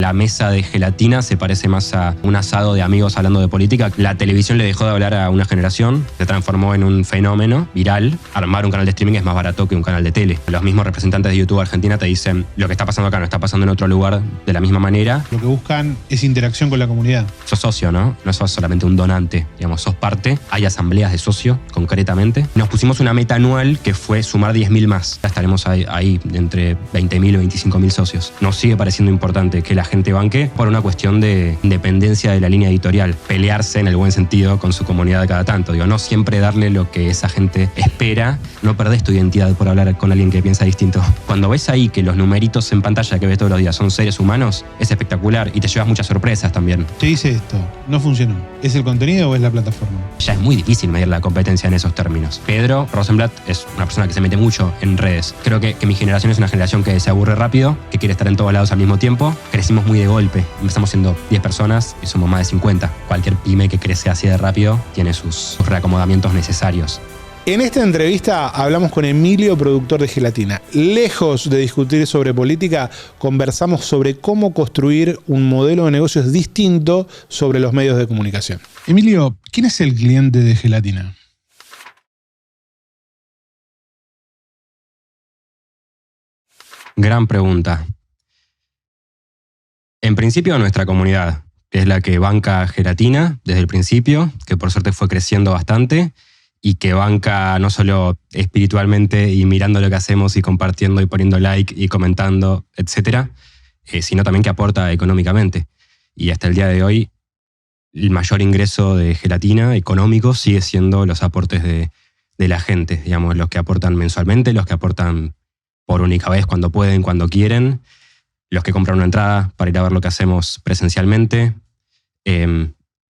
La mesa de gelatina se parece más a un asado de amigos hablando de política. La televisión le dejó de hablar a una generación, se transformó en un fenómeno viral. Armar un canal de streaming es más barato que un canal de tele. Los mismos representantes de YouTube Argentina te dicen lo que está pasando acá no está pasando en otro lugar de la misma manera. Lo que buscan es interacción con la comunidad. Sos socio, ¿no? No sos solamente un donante, digamos, sos parte. Hay asambleas de socio, concretamente. Nos pusimos una meta anual que fue sumar 10.000 más. Ya estaremos ahí entre 20.000 y 25.000 socios. Nos sigue pareciendo importante que la gente banque por una cuestión de independencia de la línea editorial. Pelearse en el buen sentido con su comunidad cada tanto. Digo, no siempre darle lo que esa gente espera. No perdés tu identidad por hablar con alguien que piensa distinto. Cuando ves ahí que los numeritos en pantalla que ves todos los días son seres humanos, es espectacular y te llevas muchas sorpresas también. Te dice esto, no funcionó. ¿Es el contenido o es la plataforma? Ya es muy difícil medir la competencia en esos términos. Pedro Rosenblatt es una persona que se mete mucho en redes. Creo que mi generación es una generación que se aburre rápido, que quiere estar en todos lados al mismo tiempo. Crecimos muy de golpe. Empezamos siendo 10 personas y somos más de 50. Cualquier pyme que crece así de rápido tiene sus reacomodamientos necesarios. En esta entrevista hablamos con Emilio, productor de Gelatina. Lejos de discutir sobre política, conversamos sobre cómo construir un modelo de negocios distinto sobre los medios de comunicación. Emilio, ¿quién es el cliente de Gelatina? Gran pregunta. En principio, nuestra comunidad, que es la que banca Gelatina desde el principio, que por suerte fue creciendo bastante, y que banca no solo espiritualmente y mirando lo que hacemos y compartiendo y poniendo like y comentando, etcétera, sino también que aporta económicamente. Y hasta el día de hoy, el mayor ingreso de Gelatina económico sigue siendo los aportes de la gente, digamos, los que aportan mensualmente, los que aportan por única vez cuando pueden, cuando quieren, los que compran una entrada para ir a ver lo que hacemos presencialmente.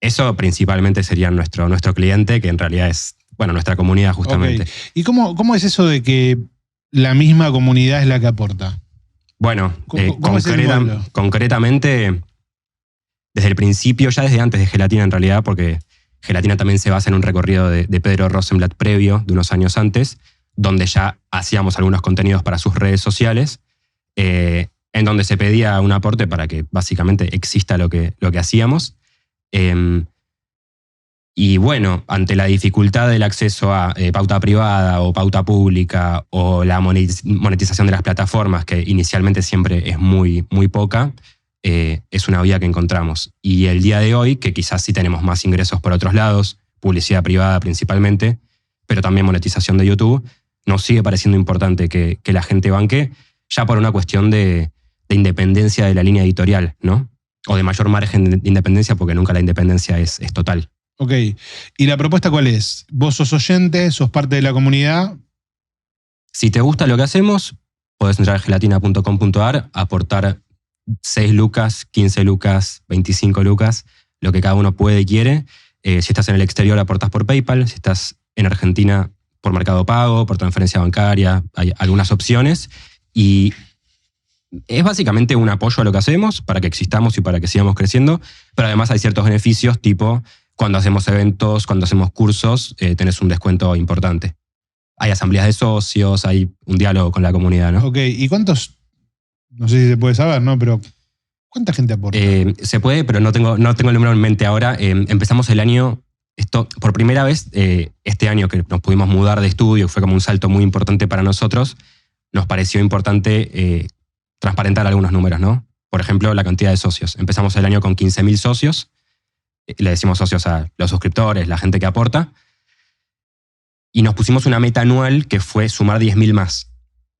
Eso principalmente sería nuestro cliente, que en realidad es nuestra comunidad justamente. Okay. ¿Y cómo es eso de que la misma comunidad es la que aporta? Bueno, ¿Cómo es el modelo? Concretamente, desde el principio, ya desde antes de Gelatina en realidad, porque Gelatina también se basa en un recorrido de Pedro Rosenblatt previo, de unos años antes, donde ya hacíamos algunos contenidos para sus redes sociales, en donde se pedía un aporte para que básicamente exista lo que hacíamos. Y bueno, ante la dificultad del acceso a pauta privada o pauta pública o la monetización de las plataformas, que inicialmente siempre es muy, muy poca, es una vía que encontramos. Y el día de hoy, que quizás sí tenemos más ingresos por otros lados, publicidad privada principalmente, pero también monetización de YouTube, nos sigue pareciendo importante que la gente banque, ya por una cuestión de independencia de la línea editorial, ¿no? O de mayor margen de independencia, porque nunca la independencia es total. Ok. ¿Y la propuesta cuál es? Vos sos oyente, sos parte de la comunidad. Si te gusta lo que hacemos, podés entrar a gelatina.com.ar, aportar 6 lucas, 15 lucas, 25 lucas, lo que cada uno puede y quiere. Si estás en el exterior, aportás por PayPal. Si estás en Argentina, por Mercado Pago, por transferencia bancaria. Hay algunas opciones. Y es básicamente un apoyo a lo que hacemos para que existamos y para que sigamos creciendo. Pero además hay ciertos beneficios, tipo cuando hacemos eventos, cuando hacemos cursos, tenés un descuento importante. Hay asambleas de socios, hay un diálogo con la comunidad, ¿no? Ok, ¿y cuántos? No sé si se puede saber, ¿no? Pero ¿cuánta gente aporta? Se puede, pero no tengo el número en mente ahora. Empezamos el año, por primera vez, este año que nos pudimos mudar de estudio, fue como un salto muy importante para nosotros, nos pareció importante transparentar algunos números, ¿no? Por ejemplo, la cantidad de socios. Empezamos el año con 15.000 socios. Le decimos socios a los suscriptores, la gente que aporta. Y nos pusimos una meta anual que fue sumar 10.000 más,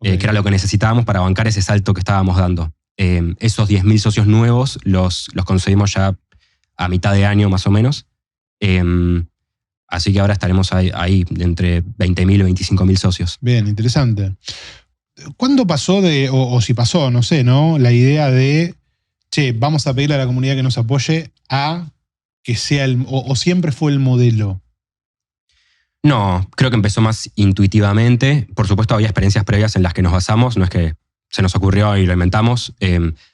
que era lo que necesitábamos para bancar ese salto que estábamos dando. Esos 10.000 socios nuevos los conseguimos ya a mitad de año más o menos. Así que ahora estaremos ahí entre 20.000 y 25.000 socios. Bien, interesante. ¿Cuándo pasó o si pasó, no sé, ¿no? La idea de, vamos a pedirle a la comunidad que nos apoye a que sea o siempre fue el modelo? No, creo que empezó más intuitivamente. Por supuesto, había experiencias previas en las que nos basamos. No es que se nos ocurrió y lo inventamos.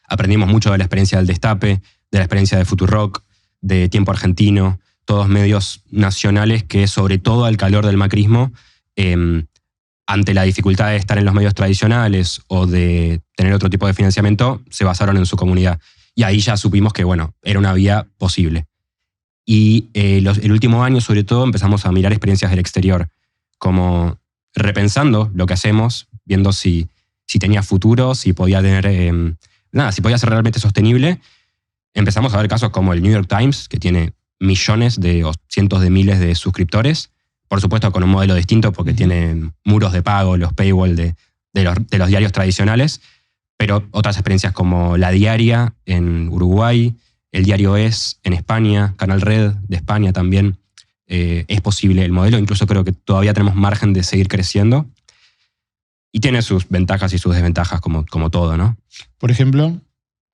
Aprendimos mucho de la experiencia del Destape, de la experiencia de Futurock, de Tiempo Argentino, todos medios nacionales que, sobre todo al calor del macrismo, ante la dificultad de estar en los medios tradicionales o de tener otro tipo de financiamiento, se basaron en su comunidad. Y ahí ya supimos que, bueno, era una vía posible. Y el último año, sobre todo, empezamos a mirar experiencias del exterior, como repensando lo que hacemos, viendo si tenía futuro, si podía tener, si podía ser realmente sostenible. Empezamos a ver casos como el New York Times, que tiene millones o cientos de miles de suscriptores, por supuesto con un modelo distinto porque tiene muros de pago, los paywall de los diarios tradicionales, pero otras experiencias como La Diaria en Uruguay, el diario Es en España, Canal Red de España también, es posible el modelo. Incluso creo que todavía tenemos margen de seguir creciendo. Y tiene sus ventajas y sus desventajas, como todo, ¿no? Por ejemplo,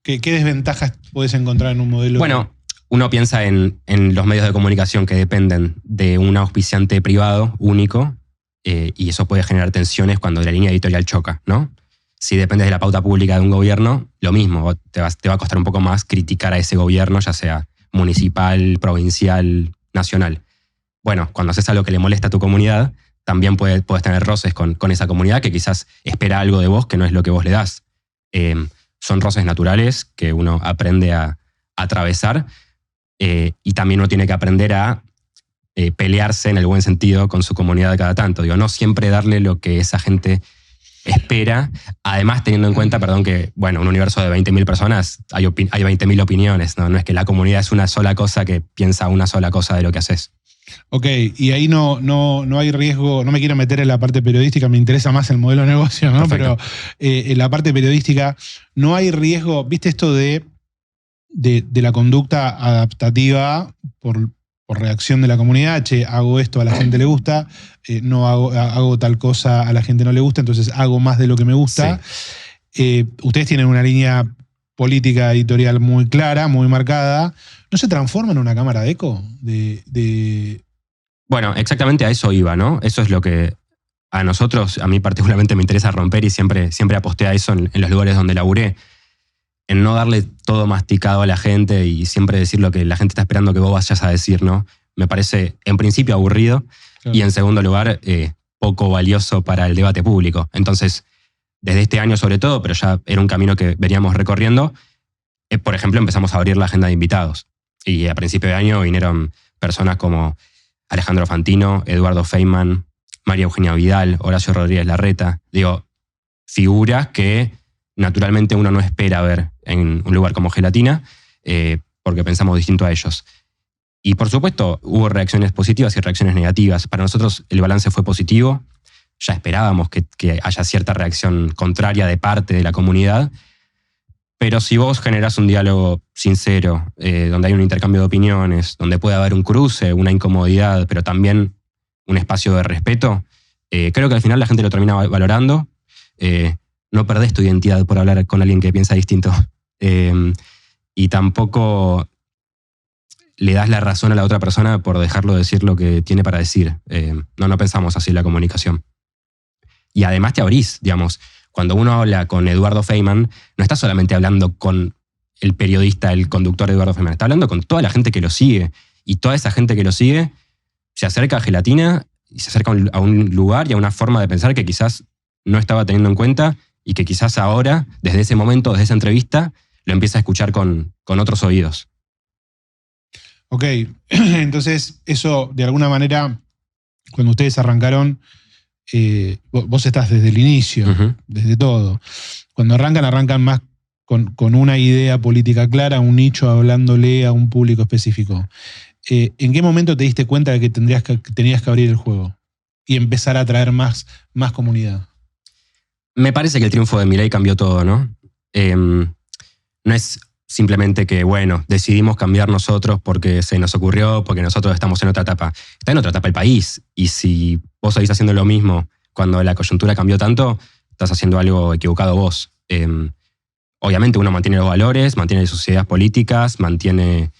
¿qué desventajas puedes encontrar en un modelo? Bueno, uno piensa en los medios de comunicación que dependen de un auspiciante privado único, y eso puede generar tensiones cuando la línea editorial choca, ¿no? Si dependes de la pauta pública de un gobierno, lo mismo, te va a costar un poco más criticar a ese gobierno, ya sea municipal, provincial, nacional. Bueno, cuando haces algo que le molesta a tu comunidad, también puedes tener roces con esa comunidad que quizás espera algo de vos que no es lo que vos le das. Son roces naturales que uno aprende a atravesar, y también uno tiene que aprender a pelearse en el buen sentido con su comunidad cada tanto. Digo, no siempre darle lo que esa gente espera, además teniendo en cuenta, que, bueno, un universo de 20.000 personas, hay 20.000 opiniones, ¿no? No es que la comunidad es una sola cosa que piensa una sola cosa de lo que haces. Ok, y ahí no hay riesgo, no me quiero meter en la parte periodística, me interesa más el modelo de negocio, ¿no? Perfecto. Pero en la parte periodística no hay riesgo, ¿viste esto de la conducta adaptativa por reacción de la comunidad? Che, hago esto, a la gente le gusta, no hago tal cosa, a la gente no le gusta, entonces hago más de lo que me gusta. Sí. Ustedes tienen una línea política editorial muy clara, muy marcada. ¿No se transforma en una cámara de eco? Bueno, exactamente a eso iba, ¿no? Eso es lo que a mí particularmente me interesa romper, y siempre aposté a eso en los lugares donde laburé. En no darle todo masticado a la gente y siempre decir lo que la gente está esperando que vos vayas a decir, ¿no? Me parece, en principio, aburrido, claro. Y en segundo lugar, poco valioso para el debate público. Entonces, desde este año sobre todo, pero ya era un camino que veníamos recorriendo, por ejemplo, empezamos a abrir la agenda de invitados. Y a principio de año vinieron personas como Alejandro Fantino, Eduardo Feynman, María Eugenia Vidal, Horacio Rodríguez Larreta. Digo, figuras que naturalmente uno no espera ver en un lugar como Gelatina, porque pensamos distinto a ellos. Y por supuesto, hubo reacciones positivas y reacciones negativas. Para nosotros el balance fue positivo. Ya esperábamos que haya cierta reacción contraria de parte de la comunidad. Pero si vos generás un diálogo sincero, donde hay un intercambio de opiniones, donde puede haber un cruce, una incomodidad, pero también un espacio de respeto, creo que al final la gente lo termina valorando. No perdés tu identidad por hablar con alguien que piensa distinto. Y tampoco le das la razón a la otra persona por dejarlo decir lo que tiene para decir. No pensamos así en la comunicación. Y además te abrís, digamos. Cuando uno habla con Eduardo Feynman, no está solamente hablando con el periodista, el conductor de Eduardo Feynman, está hablando con toda la gente que lo sigue. Y toda esa gente que lo sigue se acerca a Gelatina y se acerca a un lugar y a una forma de pensar que quizás no estaba teniendo en cuenta, y que quizás ahora, desde ese momento, desde esa entrevista, lo empieza a escuchar con otros oídos. Ok, entonces eso de alguna manera, cuando ustedes arrancaron, vos estás desde el inicio, uh-huh. Desde todo. Cuando arrancan más con una idea política clara, un nicho hablándole a un público específico. ¿En qué momento te diste cuenta de que tenías que abrir el juego y empezar a atraer más comunidad? Me parece que el triunfo de Milei cambió todo, ¿no? No es simplemente que, bueno, decidimos cambiar nosotros porque se nos ocurrió, porque nosotros estamos en otra etapa. Está en otra etapa el país, y si vos seguís haciendo lo mismo cuando la coyuntura cambió tanto, estás haciendo algo equivocado vos. Obviamente uno mantiene los valores, mantiene sus ideas políticas, mantiene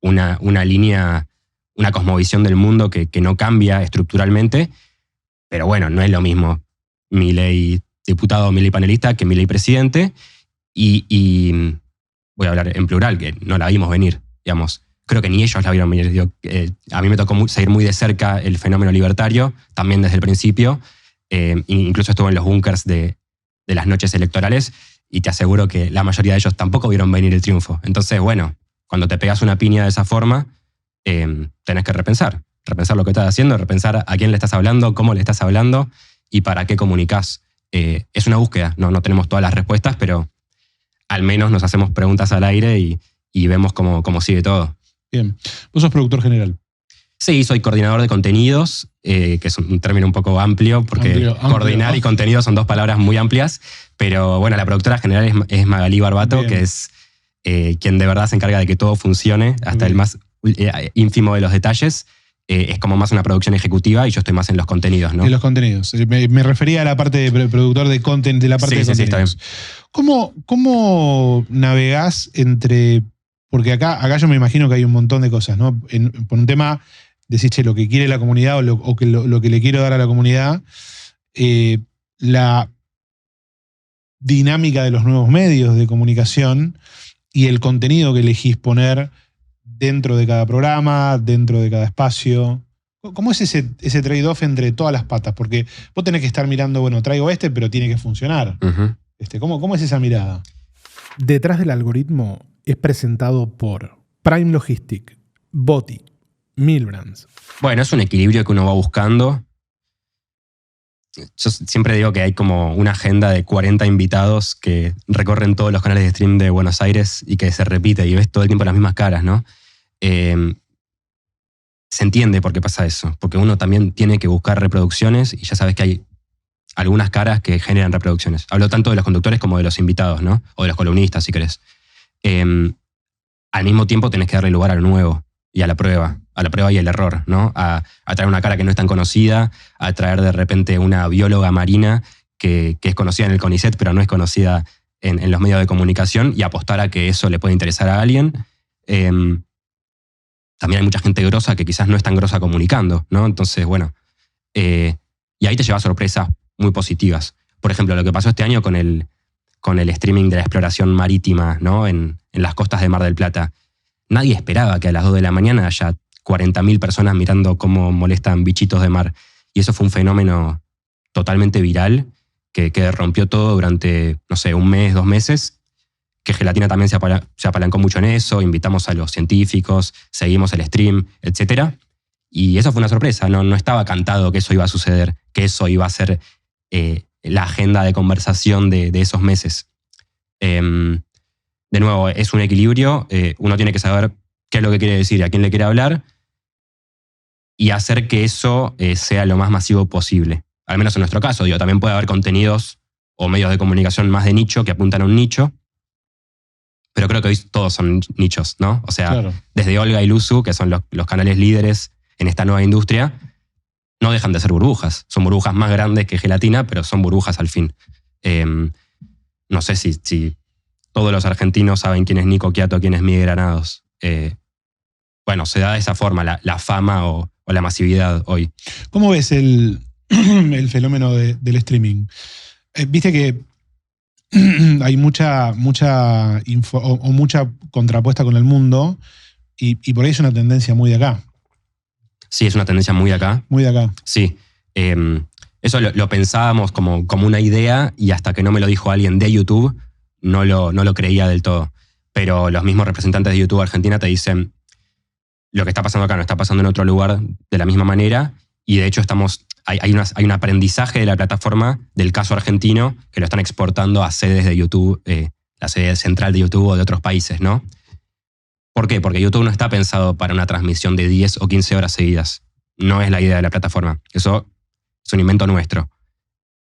una línea, una cosmovisión del mundo que no cambia estructuralmente, pero bueno, no es lo mismo Milei diputado, Milei panelista, que Milei presidente, y voy a hablar en plural, que no la vimos venir, digamos. Creo que ni ellos la vieron venir. A mí me tocó seguir muy de cerca el fenómeno libertario, también desde el principio. Incluso estuve en los búnkers de las noches electorales, y te aseguro que la mayoría de ellos tampoco vieron venir el triunfo. Entonces, bueno, cuando te pegas una piña de esa forma, tenés que repensar lo que estás haciendo, repensar a quién le estás hablando, cómo le estás hablando y para qué comunicás. Es una búsqueda, no tenemos todas las respuestas, pero al menos nos hacemos preguntas al aire y vemos cómo sigue todo. Bien. Vos sos productor general. Sí, soy coordinador de contenidos, que es un término un poco amplio, porque coordinar y contenido son dos palabras muy amplias, pero bueno, la productora general es Magalí Barbato, Bien. que es quien de verdad se encarga de que todo funcione, hasta el más ínfimo de los detalles. Es como más una producción ejecutiva y yo estoy más en los contenidos, ¿no? En los contenidos. Me refería a la parte de productor de content, de la parte de contenidos. Sí, está bien. ¿Cómo navegás entre...? Porque acá yo me imagino que hay un montón de cosas, ¿no? Por un tema, decís, che, lo que quiere la comunidad o lo que le quiero dar a la comunidad, la dinámica de los nuevos medios de comunicación y el contenido que elegís poner dentro de cada programa, dentro de cada espacio. ¿Cómo es ese trade-off entre todas las patas? Porque vos tenés que estar mirando, bueno, traigo pero tiene que funcionar. Uh-huh. ¿Cómo es esa mirada? Detrás del algoritmo es presentado por Prime Logistic, Boti, Milbrands. Bueno, es un equilibrio que uno va buscando. Yo siempre digo que hay como una agenda de 40 invitados que recorren todos los canales de stream de Buenos Aires y que se repite y ves todo el tiempo las mismas caras, ¿no? Se entiende por qué pasa eso, porque uno también tiene que buscar reproducciones y ya sabes que hay algunas caras que generan reproducciones. Hablo tanto de los conductores como de los invitados, ¿no? O de los columnistas, si querés. Al mismo tiempo tenés que darle lugar a lo nuevo y a la prueba y el error, ¿no? A traer una cara que no es tan conocida, a traer de repente una bióloga marina que es conocida en el CONICET, pero no es conocida en los medios de comunicación, y apostar a que eso le puede interesar a alguien. También hay mucha gente grosa que quizás no es tan grosa comunicando, ¿no? Entonces, bueno, y ahí te llevas sorpresas muy positivas. Por ejemplo, lo que pasó este año con el streaming de la exploración marítima, ¿no? En las costas de Mar del Plata. Nadie esperaba que a las 2 de la mañana haya 40.000 personas mirando cómo molestan bichitos de mar. Y eso fue un fenómeno totalmente viral que rompió todo durante, no sé, 1 mes, 2 meses. Que Gelatina también se apalancó mucho en eso. Invitamos a los científicos, seguimos el stream, etc. Y eso fue una sorpresa. No estaba cantado que eso iba a suceder, que eso iba a ser la agenda de conversación de esos meses. De nuevo, es un equilibrio. Uno tiene que saber qué es lo que quiere decir, a quién le quiere hablar, y hacer que eso sea lo más masivo posible. Al menos en nuestro caso, también puede haber contenidos o medios de comunicación más de nicho que apuntan a un nicho, pero creo que hoy todos son nichos, ¿no? O sea, claro, desde Olga y Luzu, que son los canales líderes en esta nueva industria, no dejan de ser burbujas. Son burbujas más grandes que Gelatina, pero son burbujas al fin. No sé si todos los argentinos saben quién es Nico Quiato, quién es Miguel Granados. Bueno, se da de esa forma la fama o la masividad hoy. ¿Cómo ves el fenómeno del streaming? Viste que hay mucha info o mucha contrapuesta con el mundo y por ahí es una tendencia muy de acá. Sí, es una tendencia muy de acá. Muy de acá. Sí. Eso lo pensábamos como una idea, y hasta que no me lo dijo alguien de YouTube, no lo creía del todo. Pero los mismos representantes de YouTube Argentina te dicen, lo que está pasando acá no está pasando en otro lugar de la misma manera, y de hecho hay un aprendizaje de la plataforma del caso argentino que lo están exportando a sedes de YouTube, la sede central de YouTube o de otros países, ¿no? ¿Por qué? Porque YouTube no está pensado para una transmisión de 10 o 15 horas seguidas. No es la idea de la plataforma. Eso es un invento nuestro,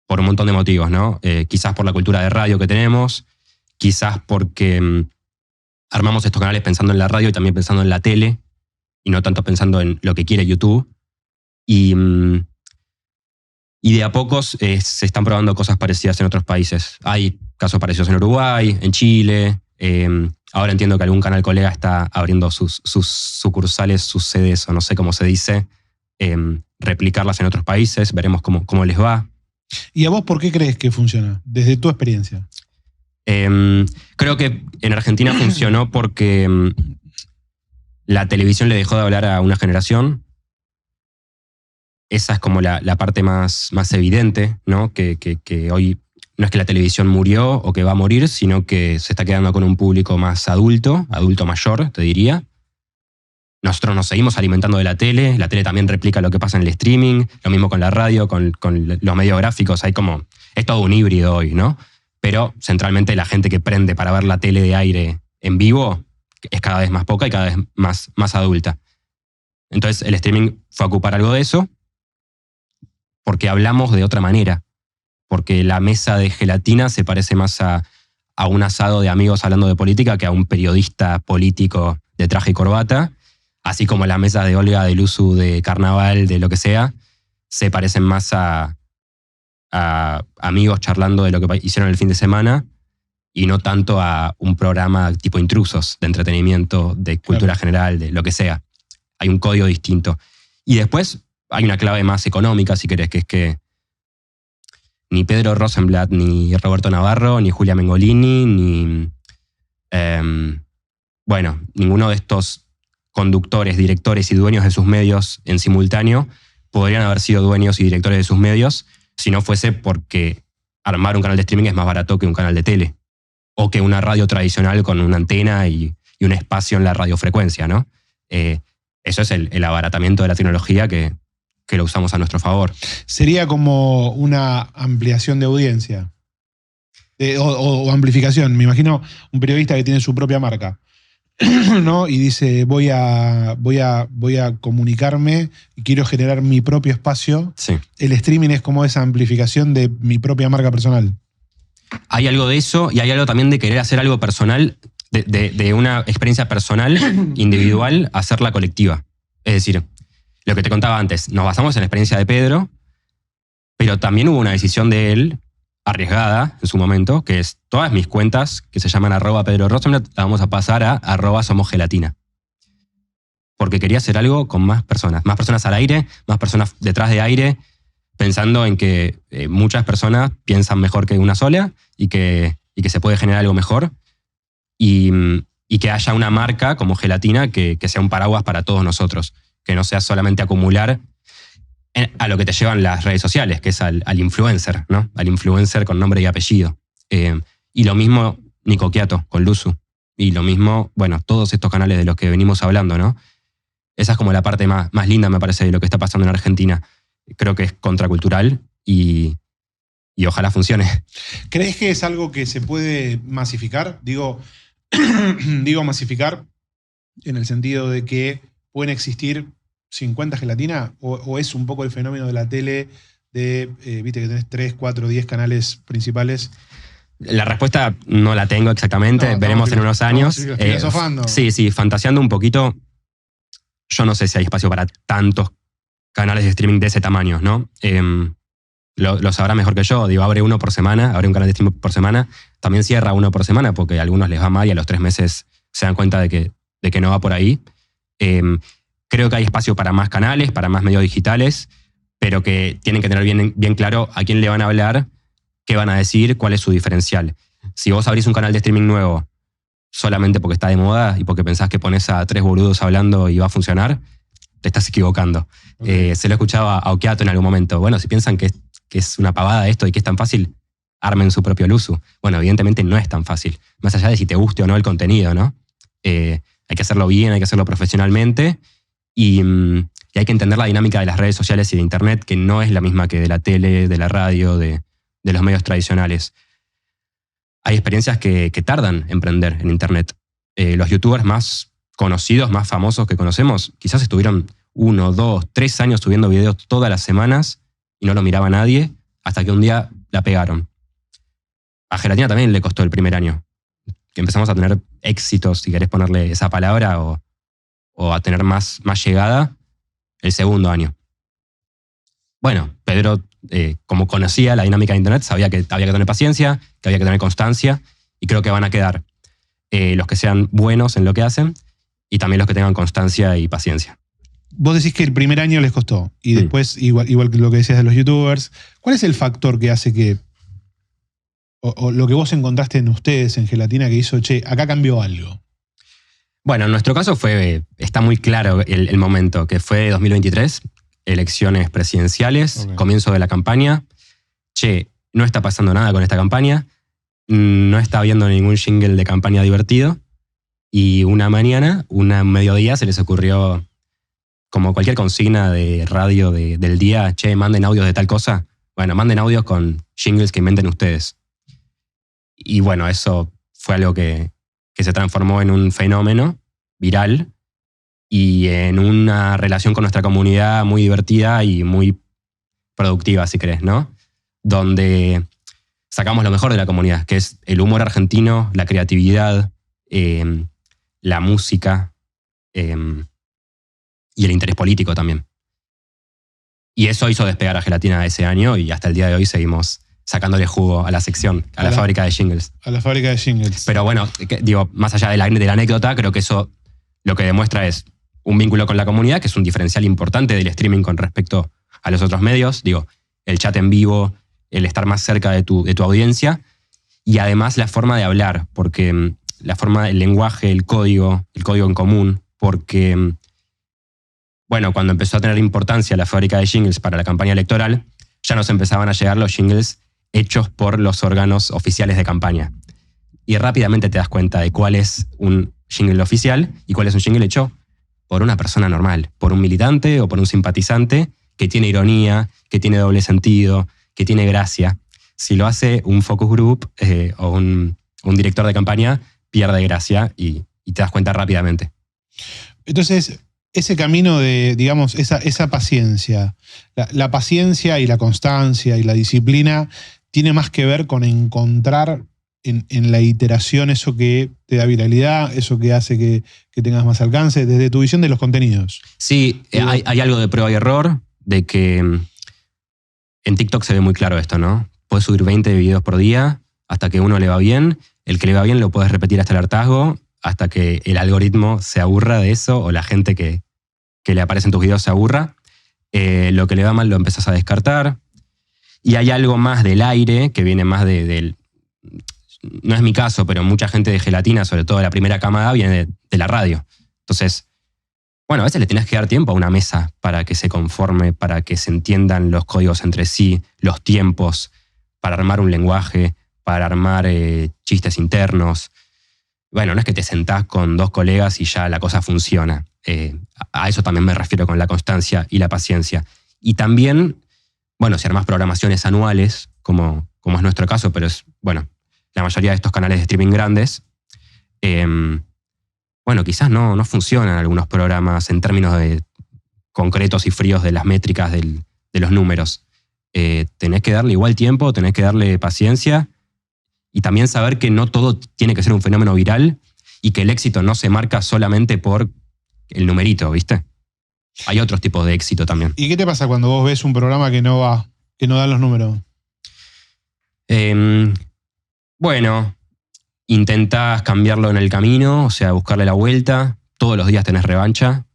por un montón de motivos, ¿no? Quizás por la cultura de radio que tenemos, quizás porque armamos estos canales pensando en la radio y también pensando en la tele, y no tanto pensando en lo que quiere YouTube. Y de a pocos se están probando cosas parecidas en otros países. Hay casos parecidos en Uruguay, en Chile. Ahora entiendo que algún canal colega está abriendo sus sucursales, sus sedes, o no sé cómo se dice, replicarlas en otros países. Veremos cómo les va. ¿Y a vos por qué crees que funciona? Desde tu experiencia. Creo que en Argentina funcionó porque la televisión le dejó de hablar a una generación. Esa es como la parte más evidente, ¿no? Que hoy no es que la televisión murió o que va a morir, sino que se está quedando con un público más adulto mayor, te diría. Nosotros nos seguimos alimentando de la tele también replica lo que pasa en el streaming, lo mismo con la radio, con los medios gráficos, es todo un híbrido hoy, ¿no? Pero centralmente la gente que prende para ver la tele de aire en vivo es cada vez más poca y cada vez más adulta. Entonces el streaming fue a ocupar algo de eso porque hablamos de otra manera, porque la mesa de Gelatina se parece más a un asado de amigos hablando de política que a un periodista político de traje y corbata, así como las mesas de Olga, de Luzu, de Carnaval, de lo que sea, se parecen más a amigos charlando de lo que hicieron el fin de semana y no tanto a un programa tipo Intrusos, de entretenimiento, de cultura general, de lo que sea. Hay un código distinto. Y después hay una clave más económica, si querés, que es que ni Pedro Rosenblatt, ni Roberto Navarro, ni Julia Mengolini, ni ninguno de estos conductores, directores y dueños de sus medios en simultáneo podrían haber sido dueños y directores de sus medios si no fuese porque armar un canal de streaming es más barato que un canal de tele o que una radio tradicional con una antena y un espacio en la radiofrecuencia, ¿no? Eso es el abaratamiento de la tecnología que lo usamos a nuestro favor. Sería como una ampliación de audiencia o amplificación. Me imagino un periodista que tiene su propia marca, ¿no? Y dice, voy a comunicarme y quiero generar mi propio espacio. Sí. El streaming es como esa amplificación de mi propia marca personal. Hay algo de eso y hay algo también de querer hacer algo personal, de una experiencia personal, individual, hacerla colectiva. Es decir, lo que te contaba antes, nos basamos en la experiencia de Pedro, pero también hubo una decisión de él, arriesgada en su momento, que es todas mis cuentas, que se llaman @PedroRosenblatt, las vamos a pasar a @SomosGelatina. Porque quería hacer algo con más personas al aire, más personas detrás de aire, pensando en que muchas personas piensan mejor que una sola y que se puede generar algo mejor y que haya una marca como Gelatina que sea un paraguas para todos nosotros, que no sea solamente acumular a lo que te llevan las redes sociales, que es al influencer, ¿no? Al influencer con nombre y apellido. Y lo mismo Nico Quiato con Luzu. Y lo mismo, todos estos canales de los que venimos hablando, ¿no? Esa es como la parte más linda, me parece, de lo que está pasando en Argentina. Creo que es contracultural y ojalá funcione. ¿Crees que es algo que se puede masificar? Digo masificar en el sentido de que pueden existir 50 Gelatina o es un poco el fenómeno de la tele de, viste que tenés 3, 4, 10 canales principales. La respuesta no la tengo exactamente, veremos en unos años. Filosofando. Sí, fantaseando un poquito. Yo no sé si hay espacio para tantos canales de streaming de ese tamaño, ¿no? Lo sabrá mejor que yo. Digo, abre uno por semana, abre un canal de streaming por semana, también cierra uno por semana porque a algunos les va mal y a los 3 meses se dan cuenta de que no va por ahí. Creo que hay espacio para más canales, para más medios digitales, pero que tienen que tener bien claro a quién le van a hablar, qué van a decir, cuál es su diferencial. Si vos abrís un canal de streaming nuevo solamente porque está de moda y porque pensás que pones a 3 boludos hablando y va a funcionar, te estás equivocando. Okay. Se lo escuchaba a Okiato en algún momento. Bueno, si piensan que es una pavada esto y que es tan fácil, armen su propio Luzu. Bueno, evidentemente no es tan fácil. Más allá de si te guste o no el contenido, ¿no? Hay que hacerlo bien, hay que hacerlo profesionalmente y hay que entender la dinámica de las redes sociales y de Internet, que no es la misma que de la tele, de la radio, de los medios tradicionales. Hay experiencias que tardan en emprender en Internet. Los youtubers más conocidos, más famosos que conocemos, quizás estuvieron 1, 2, 3 años subiendo videos todas las semanas y no lo miraba nadie, hasta que un día la pegaron. A Gelatina también le costó el primer año, que empezamos a tener éxitos, si querés ponerle esa palabra, o a tener más llegada el segundo año. Bueno, Pedro, como conocía la dinámica de Internet, sabía que había que tener paciencia, que había que tener constancia, y creo que van a quedar los que sean buenos en lo que hacen y también los que tengan constancia y paciencia. Vos decís que el primer año les costó y después, igual que lo que decías de los youtubers, ¿cuál es el factor que hace que, o lo que vos encontraste en ustedes, en Gelatina, que hizo, acá cambió algo? Bueno, en nuestro caso está muy claro el momento, que fue 2023, elecciones presidenciales, okay. Comienzo de la campaña. no está pasando nada con esta campaña, no está habiendo ningún jingle de campaña divertido, y una mañana, un mediodía, se les ocurrió, como cualquier consigna de radio del día, che, manden audios de tal cosa. Bueno, manden audios con jingles que inventen ustedes. Y bueno, eso fue algo que se transformó en un fenómeno viral y en una relación con nuestra comunidad muy divertida y muy productiva, si querés, ¿no? Donde sacamos lo mejor de la comunidad, que es el humor argentino, la creatividad, la música y el interés político también. Y eso hizo despegar a Gelatina ese año y hasta el día de hoy seguimos sacándole jugo a la sección, a la fábrica de jingles. A la fábrica de jingles. Pero bueno, digo, más allá de la anécdota, creo que eso lo que demuestra es un vínculo con la comunidad, que es un diferencial importante del streaming con respecto a los otros medios. Digo, el chat en vivo, el estar más cerca de tu audiencia y además la forma de hablar, porque la forma, el lenguaje, el código en común, porque, bueno, cuando empezó a tener importancia la fábrica de jingles para la campaña electoral, ya nos empezaban a llegar los jingles hechos por los órganos oficiales de campaña. Y rápidamente te das cuenta de cuál es un jingle oficial y cuál es un jingle hecho por una persona normal, por un militante o por un simpatizante que tiene ironía, que tiene doble sentido, que tiene gracia. Si lo hace un focus group o un director de campaña, pierde gracia y te das cuenta rápidamente. Entonces, ese camino de, digamos, esa paciencia, la paciencia y la constancia y la disciplina tiene más que ver con encontrar en la iteración eso que te da viralidad, eso que hace que tengas más alcance, desde tu visión de los contenidos. Sí, hay algo de prueba y error, de que en TikTok se ve muy claro esto, ¿no? Puedes subir 20 videos por día hasta que uno le va bien. El que le va bien lo puedes repetir hasta el hartazgo, hasta que el algoritmo se aburra de eso o la gente que le aparece en tus videos se aburra. Lo que le va mal lo empezás a descartar. Y hay algo más del aire, que viene más del... No es mi caso, pero mucha gente de Gelatina, sobre todo de la primera camada, viene de la radio. Entonces, bueno, a veces le tenés que dar tiempo a una mesa para que se conforme, para que se entiendan los códigos entre sí, los tiempos, para armar un lenguaje, para armar chistes internos. Bueno, no es que te sentás con dos colegas y ya la cosa funciona. A eso también me refiero con la constancia y la paciencia. Y también, bueno, si armás programaciones anuales, como es nuestro caso, pero es, bueno, la mayoría de estos canales de streaming grandes, bueno, quizás no funcionan algunos programas en términos de concretos y fríos de las métricas de los números. Tenés que darle igual tiempo, tenés que darle paciencia y también saber que no todo tiene que ser un fenómeno viral y que el éxito no se marca solamente por el numerito, ¿viste? Hay otros tipos de éxito también. ¿Y qué te pasa cuando vos ves un programa que no da los números? Bueno, intentás cambiarlo en el camino, o sea, buscarle la vuelta. Todos los días tenés revancha.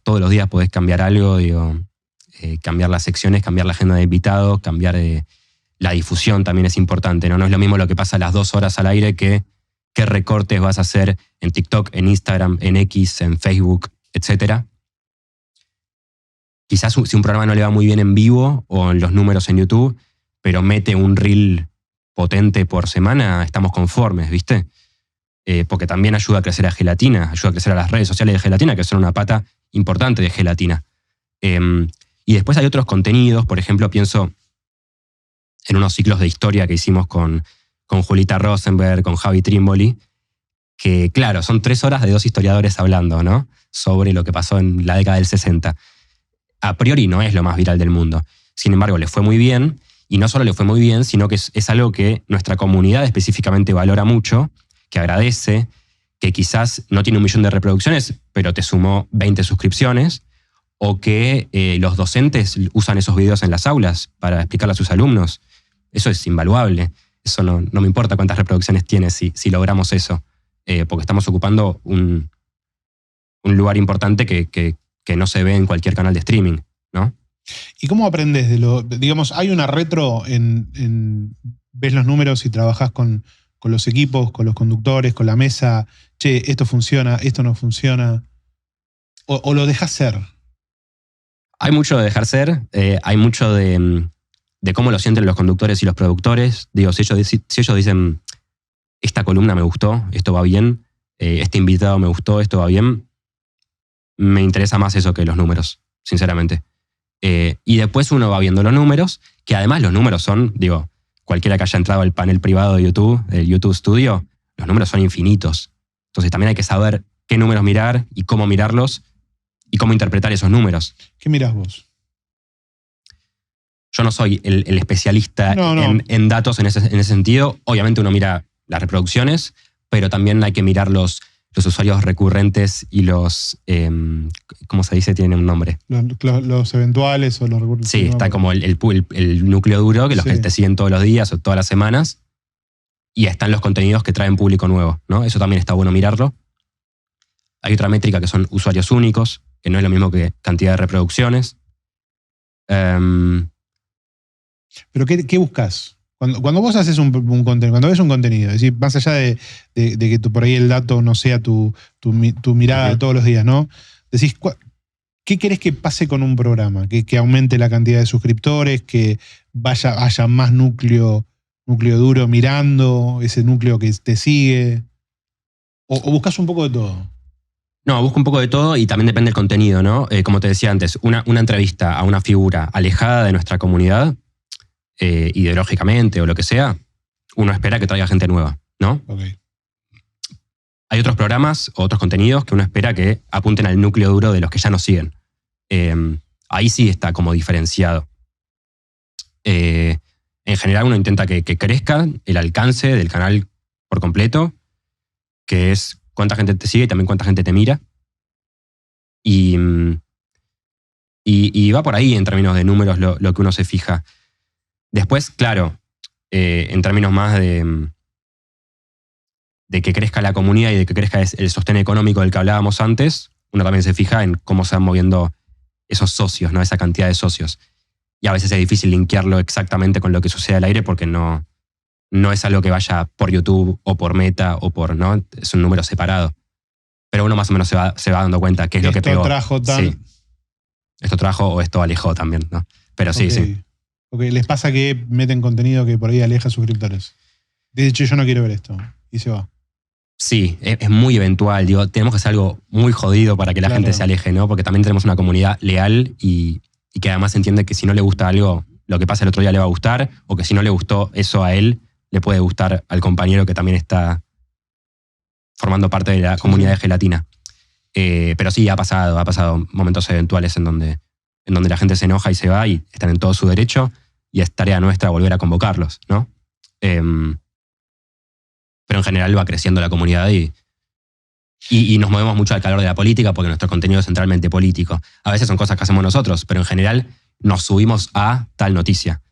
Todos los días podés cambiar algo, cambiar las secciones, cambiar la agenda de invitados, cambiar la difusión también es importante, ¿no? No es lo mismo lo que pasa a las 2 horas al aire que qué recortes vas a hacer en TikTok, en Instagram, en X, en Facebook, etc. Quizás si un programa no le va muy bien en vivo o en los números en YouTube, pero mete un reel potente por semana, estamos conformes, ¿viste? Porque también ayuda a crecer a Gelatina, ayuda a crecer a las redes sociales de Gelatina, que son una pata importante de Gelatina. Y después hay otros contenidos, por ejemplo, pienso en unos ciclos de historia que hicimos con Julita Rosenberg, con Javi Trimboli, que claro, son 3 horas de 2 historiadores hablando, ¿no? Sobre lo que pasó en la década del 60. A priori no es lo más viral del mundo. Sin embargo, le fue muy bien, y no solo le fue muy bien, sino que es algo que nuestra comunidad específicamente valora mucho, que agradece, que quizás no tiene 1 millón de reproducciones, pero te sumó 20 suscripciones, o que los docentes usan esos videos en las aulas para explicarle a sus alumnos. Eso es invaluable. Eso no me importa cuántas reproducciones tiene si logramos eso, porque estamos ocupando un lugar importante que no se ve en cualquier canal de streaming, ¿no? ¿Y cómo aprendes de lo? Digamos, hay una retro ves los números y trabajás con los equipos, con los conductores, con la mesa. Che, esto funciona, esto no funciona. ¿O lo dejás ser? Hay mucho de dejar ser, hay mucho de de cómo lo sienten los conductores y los productores. Digo, si ellos dicen, esta columna me gustó, esto va bien, este invitado me gustó, esto va bien, me interesa más eso que los números, sinceramente. Y después uno va viendo los números, que además los números son, digo, cualquiera que haya entrado al panel privado de YouTube, el YouTube Studio, los números son infinitos. Entonces también hay que saber qué números mirar y cómo mirarlos y cómo interpretar esos números. ¿Qué mirás vos? Yo no soy el especialista No. en datos en ese sentido. Obviamente uno mira las reproducciones, pero también hay que mirar los usuarios recurrentes y los, ¿cómo se dice? Tiene un nombre. Los eventuales o los recursos. Sí, está como el núcleo duro, que los que te siguen todos los días o todas las semanas, y están los contenidos que traen público nuevo, ¿no? Eso también está bueno mirarlo. Hay otra métrica que son usuarios únicos, que no es lo mismo que cantidad de reproducciones. ¿Pero qué buscas? Cuando vos haces un contenido, cuando ves un contenido, es decir, más allá de que por ahí el dato no sea tu mirada de todos los días, ¿no? Decís, ¿qué querés que pase con un programa? ¿Que aumente la cantidad de suscriptores? ¿Que haya más núcleo duro mirando? ¿Ese núcleo que te sigue? ¿O buscas un poco de todo? No, busco un poco de todo y también depende del contenido, ¿no? Como te decía antes, una entrevista a una figura alejada de nuestra comunidad, ideológicamente o lo que sea, uno espera que traiga gente nueva, ¿no? Okay. Hay otros programas o otros contenidos que uno espera que apunten al núcleo duro de los que ya nos siguen. Ahí sí está como diferenciado. En general uno intenta que crezca el alcance del canal por completo, que es cuánta gente te sigue y también cuánta gente te mira. Y va por ahí en términos de números lo que uno se fija. Después, claro, en términos más de que crezca la comunidad y de que crezca el sostén económico del que hablábamos antes, uno también se fija en cómo se van moviendo esos socios, ¿no? Esa cantidad de socios. Y a veces es difícil linkearlo exactamente con lo que sucede al aire porque no es algo que vaya por YouTube o por Meta o por, ¿no? Es un número separado. Pero uno más o menos se va dando cuenta qué es lo que pegó. Sí. Esto trajo o esto alejó también, ¿no? Pero sí, sí. Okay. ¿Les pasa que meten contenido que por ahí aleja a suscriptores? De hecho, yo no quiero ver esto. Y se va. Sí, es muy eventual. Digo, tenemos que hacer algo muy jodido para que la gente se aleje, ¿no? Porque también tenemos una comunidad leal y que además entiende que si no le gusta algo, lo que pasa el otro día le va a gustar, o que si no le gustó eso a él, le puede gustar al compañero que también está formando parte de la comunidad de gelatina. Pero sí, ha pasado momentos eventuales en donde la gente se enoja y se va y están en todo su derecho y es tarea nuestra volver a convocarlos, ¿no? Pero en general va creciendo la comunidad y nos movemos mucho al calor de la política porque nuestro contenido es centralmente político. A veces son cosas que hacemos nosotros, pero en general nos subimos a tal noticia.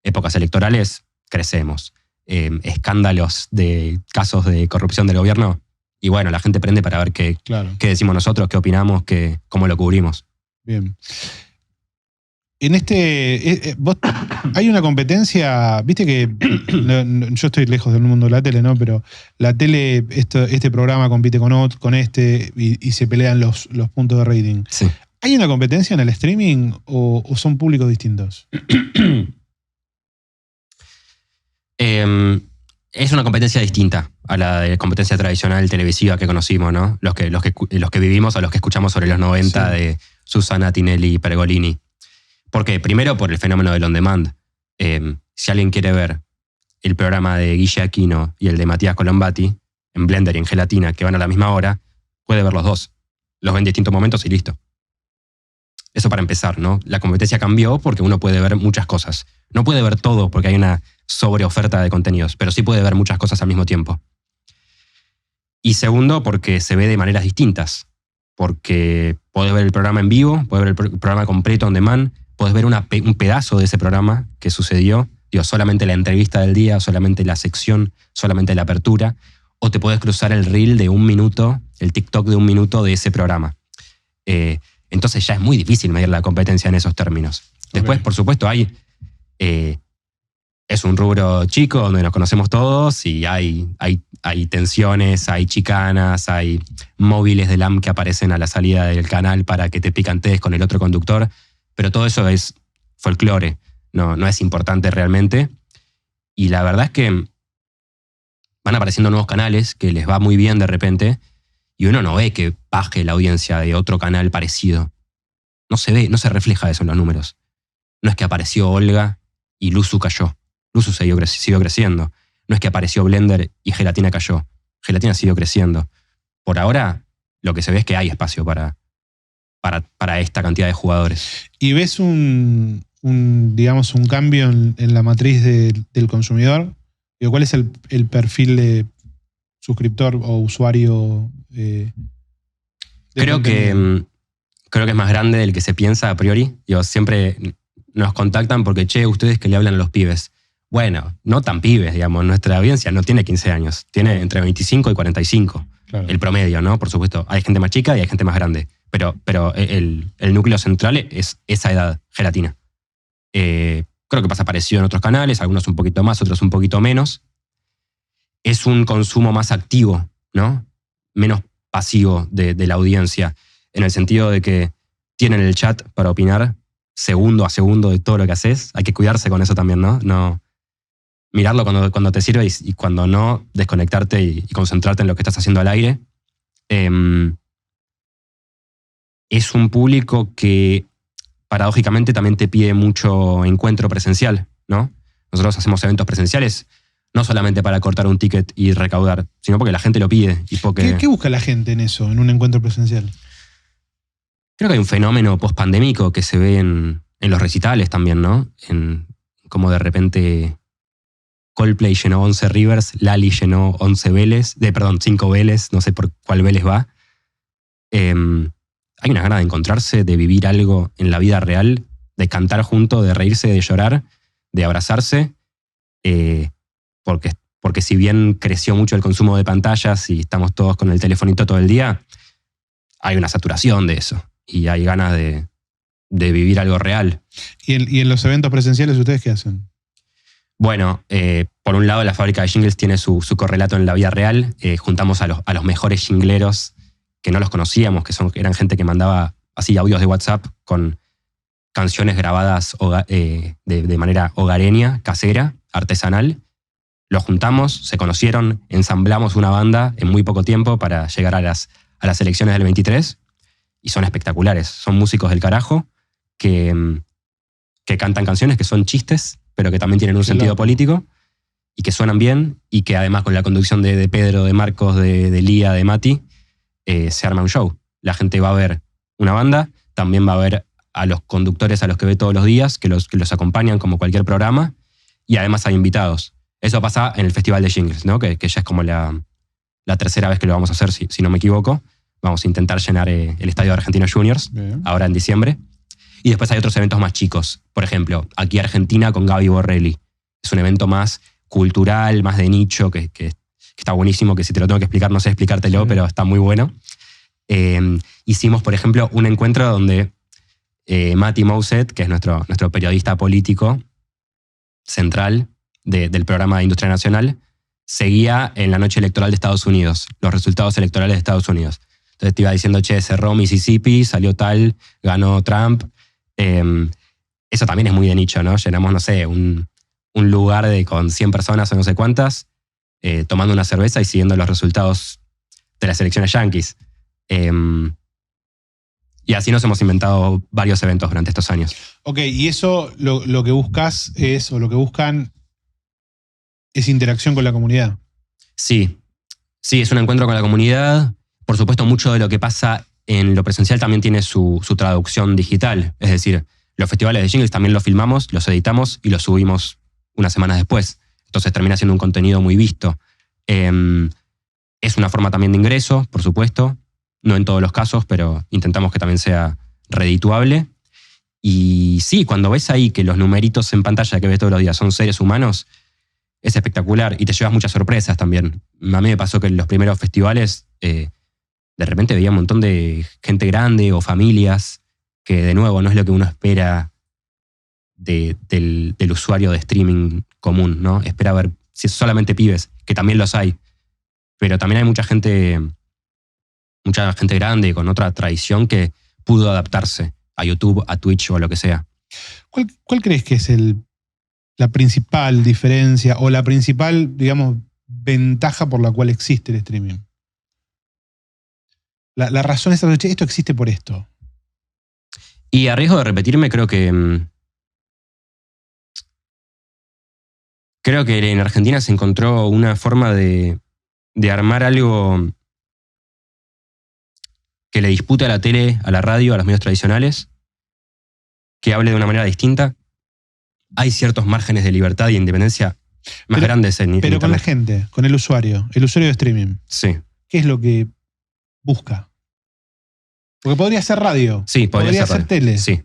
Épocas electorales, crecemos. Escándalos de casos de corrupción del gobierno, y bueno, la gente prende para ver qué decimos nosotros, qué opinamos, cómo lo cubrimos. Bien. En hay una competencia, viste que yo estoy lejos del mundo de la tele, ¿no? Pero la tele, este programa compite con este y se pelean los puntos de rating. Sí. ¿Hay una competencia en el streaming o son públicos distintos? Es una competencia distinta a la de competencia tradicional televisiva que conocimos, ¿no? Los que vivimos o los que escuchamos sobre los 90 de Susana, Tinelli y Pergolini. ¿Por qué? Primero por el fenómeno del on demand. Si alguien quiere ver el programa de Guille Aquino y el de Matías Colombati en Blender y en Gelatina, que van a la misma hora, puede ver los dos. Los ve en distintos momentos y listo. Eso para empezar, ¿no? La competencia cambió porque uno puede ver muchas cosas. No puede ver todo porque hay una sobreoferta de contenidos, pero sí puede ver muchas cosas al mismo tiempo. Y segundo, porque se ve de maneras distintas. Porque podés ver el programa en vivo, podés ver el programa completo on demand, podés ver un pedazo de ese programa que sucedió, digo, solamente la entrevista del día, solamente la sección, solamente la apertura, o te podés cruzar el reel de 1 minuto, el TikTok de 1 minuto de ese programa. Entonces ya es muy difícil medir la competencia en esos términos. Después, por supuesto, es un rubro chico donde nos conocemos todos y hay tensiones, hay chicanas, hay móviles de LAM que aparecen a la salida del canal para que te picantees con el otro conductor, pero todo eso es folclore. no es importante realmente. Y la verdad es que van apareciendo nuevos canales que les va muy bien de repente y uno no ve que baje la audiencia de otro canal parecido. No se ve, no se refleja eso en los números. No es que apareció Olga y Luzu cayó. Luzu siguió creciendo. No es que apareció Blender y Gelatina cayó. Gelatina siguió creciendo. Por ahora, lo que se ve es que hay espacio para esta cantidad de jugadores. ¿Y ves un cambio en la matriz del consumidor? ¿Cuál es el perfil de suscriptor o usuario? Creo que es más grande del que se piensa a priori. Siempre nos contactan porque, ustedes que le hablan a los pibes. Bueno, no tan pibes, digamos. Nuestra audiencia no tiene 15 años. Tiene entre 25 y 45. Claro. El promedio, ¿no? Por supuesto, hay gente más chica y hay gente más grande. Pero el núcleo central es esa edad, Gelatina. Creo que pasa parecido en otros canales, algunos un poquito más, otros un poquito menos. Es un consumo más activo, ¿no? Menos pasivo de la audiencia, en el sentido de que tienen el chat para opinar segundo a segundo de todo lo que haces. Hay que cuidarse con eso también, ¿no? No mirarlo cuando te sirve y cuando no, desconectarte y concentrarte en lo que estás haciendo al aire. Es un público que paradójicamente también te pide mucho encuentro presencial, ¿no? Nosotros hacemos eventos presenciales no solamente para cortar un ticket y recaudar, sino porque la gente lo pide. Y porque... ¿Qué busca la gente en eso, en un encuentro presencial? Creo que hay un fenómeno post-pandémico que se ve en los recitales también, ¿no? En como de repente Coldplay llenó 11 Rivers, Lali llenó 5 Vélez, no sé por cuál Vélez va. Hay una gana de encontrarse, de vivir algo en la vida real, de cantar juntos, de reírse, de llorar, de abrazarse, porque si bien creció mucho el consumo de pantallas y estamos todos con el telefonito todo el día, hay una saturación de eso y hay ganas de vivir algo real. ¿Y en los eventos presenciales ustedes qué hacen? Bueno, por un lado la fábrica de jingles tiene su correlato en la vida real. Juntamos a los mejores jingleros que no los conocíamos, eran gente que mandaba así audios de WhatsApp con canciones grabadas de manera hogareña, casera, artesanal. Los juntamos, se conocieron, ensamblamos una banda en muy poco tiempo para llegar a las elecciones del 23 y son espectaculares. Son músicos del carajo que cantan canciones que son chistes, pero que también tienen un sentido político y que suenan bien y que además con la conducción de Pedro, de Marcos, de Lía, de Mati, se arma un show. La gente va a ver una banda, también va a ver a los conductores a los que ve todos los días, que los acompañan como cualquier programa, y además hay invitados. Eso pasa en el Festival de Jingles, ¿no? Que ya es como la tercera vez que lo vamos a hacer, si no me equivoco. Vamos a intentar llenar el estadio de Argentinos Juniors, ahora en diciembre. Y después hay otros eventos más chicos. Por ejemplo, aquí Argentina con Gaby Borrelli. Es un evento más cultural, más de nicho, que está buenísimo, que si te lo tengo que explicar, no sé explicártelo, pero está muy bueno. Hicimos, por ejemplo, un encuentro donde Mati Mouset, que es nuestro periodista político central del programa de Industria Nacional, seguía en la noche electoral de Estados Unidos, los resultados electorales de Estados Unidos. Entonces te iba diciendo, cerró Mississippi, salió tal, ganó Trump. Eso también es muy de nicho, ¿no? Llenamos, no sé, un lugar con 100 personas o no sé cuántas, tomando una cerveza y siguiendo los resultados de las elecciones yanquis. Y así nos hemos inventado varios eventos durante estos años. Ok, y eso lo que buscas es, o lo que buscan es interacción con la comunidad. Sí, es un encuentro con la comunidad. Por supuesto, mucho de lo que pasa en lo presencial también tiene su traducción digital. Es decir, los festivales de jingles también los filmamos, los editamos y los subimos unas semanas después. Entonces termina siendo un contenido muy visto. Es una forma también de ingreso, por supuesto. No en todos los casos, pero intentamos que también sea redituable. Y sí, cuando ves ahí que los numeritos en pantalla que ves todos los días son seres humanos, es espectacular y te llevas muchas sorpresas también. A mí me pasó que en los primeros festivales de repente veía un montón de gente grande o familias que, de nuevo, no es lo que uno espera del usuario de streaming común, ¿no? Espera ver si es solamente pibes, que también los hay. Pero también hay mucha gente grande con otra tradición que pudo adaptarse a YouTube, a Twitch o a lo que sea. ¿Cuál crees que es el la principal diferencia o la principal, digamos, ventaja por la cual existe el streaming? La razón es que esto existe por esto. Y a riesgo de repetirme, creo que en Argentina se encontró una forma de armar algo que le dispute a la tele, a la radio, a los medios tradicionales, que hable de una manera distinta. Hay ciertos márgenes de libertad y independencia más grandes en Pero con la Internet. gente, con el usuario de streaming, Sí. ¿qué es lo que busca? Porque podría ser radio. Sí, podría ser radio. Tele. Sí.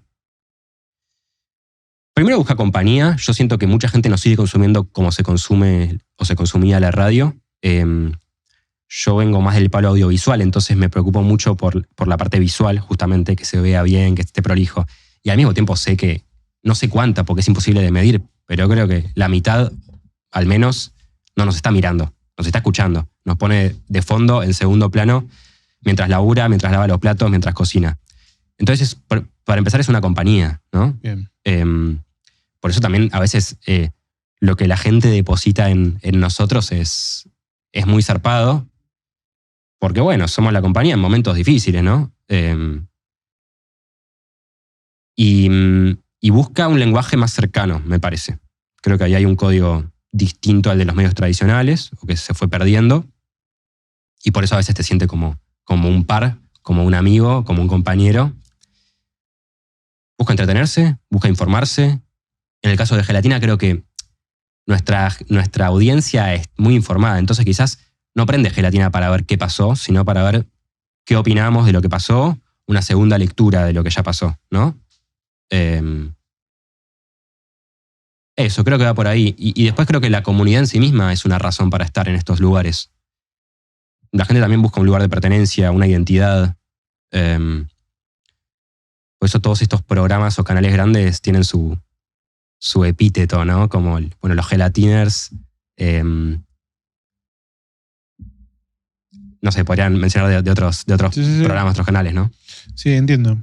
Primero busca compañía. Yo siento que mucha gente no sigue consumiendo como se consume o se consumía la radio. Yo vengo más del palo audiovisual, entonces me preocupo mucho por la parte visual, justamente, que se vea bien, que esté prolijo. Y al mismo tiempo sé que, no sé cuánta, porque es imposible de medir, pero creo que la mitad, al menos, no nos está mirando, nos está escuchando. Nos pone de fondo, en segundo plano, mientras labura, mientras lava los platos, mientras cocina. Entonces, para empezar, es una compañía, ¿no? Bien. Por eso también a veces lo que la gente deposita en nosotros es muy zarpado, porque bueno, somos la compañía en momentos difíciles, ¿no? Y busca un lenguaje más cercano, me parece. Creo que ahí hay un código distinto al de los medios tradicionales, o que se fue perdiendo, y por eso a veces te sientes como un par, como un amigo, como un compañero. Busca entretenerse, busca informarse. En el caso de Gelatina creo que nuestra audiencia es muy informada, entonces quizás no prende Gelatina para ver qué pasó, sino para ver qué opinamos de lo que pasó, una segunda lectura de lo que ya pasó, ¿no? Eso, creo que va por ahí. Y después creo que la comunidad en sí misma es una razón para estar en estos lugares. La gente también busca un lugar de pertenencia, una identidad. Por eso todos estos programas o canales grandes tienen su epíteto, ¿no? Como los Gelatiners. No sé, podrían mencionar de otros Sí. programas, otros canales, ¿no? Sí, entiendo.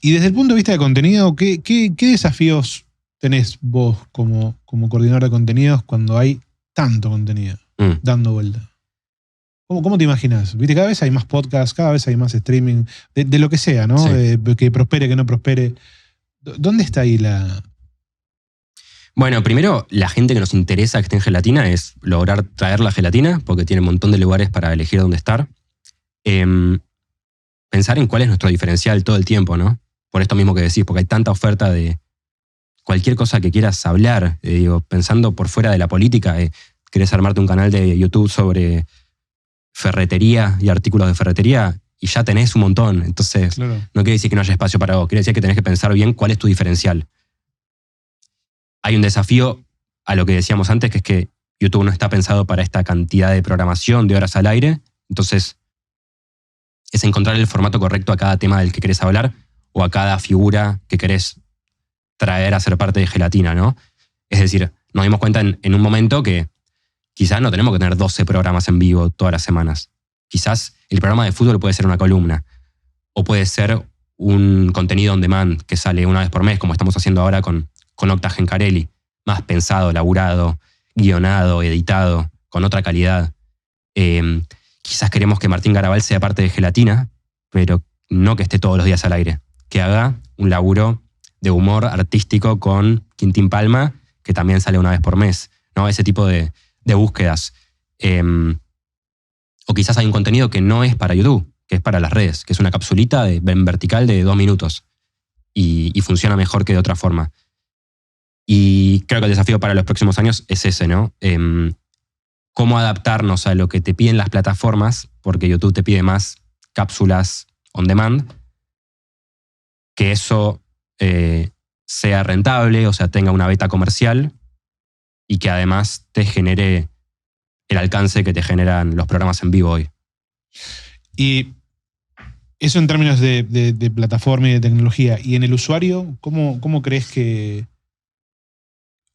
Y desde el punto de vista de contenido, ¿qué desafíos tenés vos como coordinador de contenidos cuando hay tanto contenido dando vuelta? ¿Cómo te imaginas? Viste, cada vez hay más podcasts, cada vez hay más streaming, de lo que sea, ¿no? Sí. Que prospere, que no prospere. ¿Dónde está ahí la...? Bueno, primero, la gente que nos interesa que esté en Gelatina es lograr traer la gelatina, porque tiene un montón de lugares para elegir dónde estar. Pensar en cuál es nuestro diferencial todo el tiempo, ¿no? Por esto mismo que decís, porque hay tanta oferta de cualquier cosa que quieras hablar. Pensando por fuera de la política, querés armarte un canal de YouTube sobre ferretería y artículos de ferretería, y ya tenés un montón. Entonces, Claro. no quiere decir que no haya espacio para vos, quiere decir que tenés que pensar bien cuál es tu diferencial. Hay un desafío a lo que decíamos antes, que es que YouTube no está pensado para esta cantidad de programación, de horas al aire. Entonces, es encontrar el formato correcto a cada tema del que querés hablar o a cada figura que querés traer a ser parte de Gelatina, ¿no? Es decir, nos dimos cuenta en un momento que quizás no tenemos que tener 12 programas en vivo todas las semanas. Quizás el programa de fútbol puede ser una columna o puede ser un contenido on demand que sale una vez por mes, como estamos haciendo ahora con Octa Gencarelli, más pensado, laburado, guionado, editado, con otra calidad. Quizás queremos que Martín Garabal sea parte de Gelatina, pero no que esté todos los días al aire. Que haga un laburo de humor artístico con Quintín Palma, que también sale una vez por mes, ¿no? Ese tipo de búsquedas. O quizás hay un contenido que no es para YouTube, que es para las redes, que es una capsulita en vertical de 2 minutos y funciona mejor que de otra forma. Y creo que el desafío para los próximos años es ese, ¿no? Cómo adaptarnos a lo que te piden las plataformas, porque YouTube te pide más cápsulas on demand, que eso sea rentable, o sea, tenga una beta comercial y que además te genere el alcance que te generan los programas en vivo hoy. Y eso en términos de plataforma y de tecnología. Y en el usuario, ¿cómo crees que...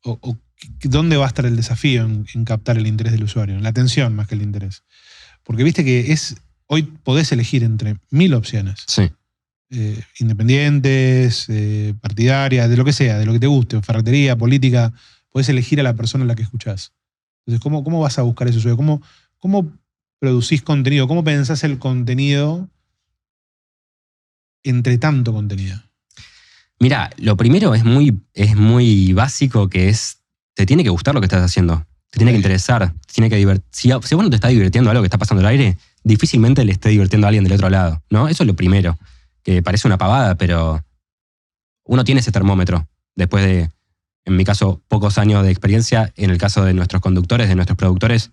o dónde va a estar el desafío en captar el interés del usuario? En la atención más que el interés. Porque viste que hoy podés elegir entre 1000 opciones. Sí. Independientes, partidarias, de lo que sea, de lo que te guste, ferretería, política, podés elegir a la persona a la que escuchás. Entonces, ¿cómo vas a buscar ese usuario? ¿Cómo producís contenido? ¿Cómo pensás el contenido entre tanto contenido? Mira, lo primero es muy básico, que es, te tiene que gustar lo que estás haciendo, te tiene que interesar, te tiene que divertir. Si vos no te está divirtiendo algo que está pasando al aire, difícilmente le esté divirtiendo a alguien del otro lado, ¿no? Eso es lo primero, que parece una pavada, pero uno tiene ese termómetro. Después de, en mi caso, pocos años de experiencia, en el caso de nuestros conductores, de nuestros productores,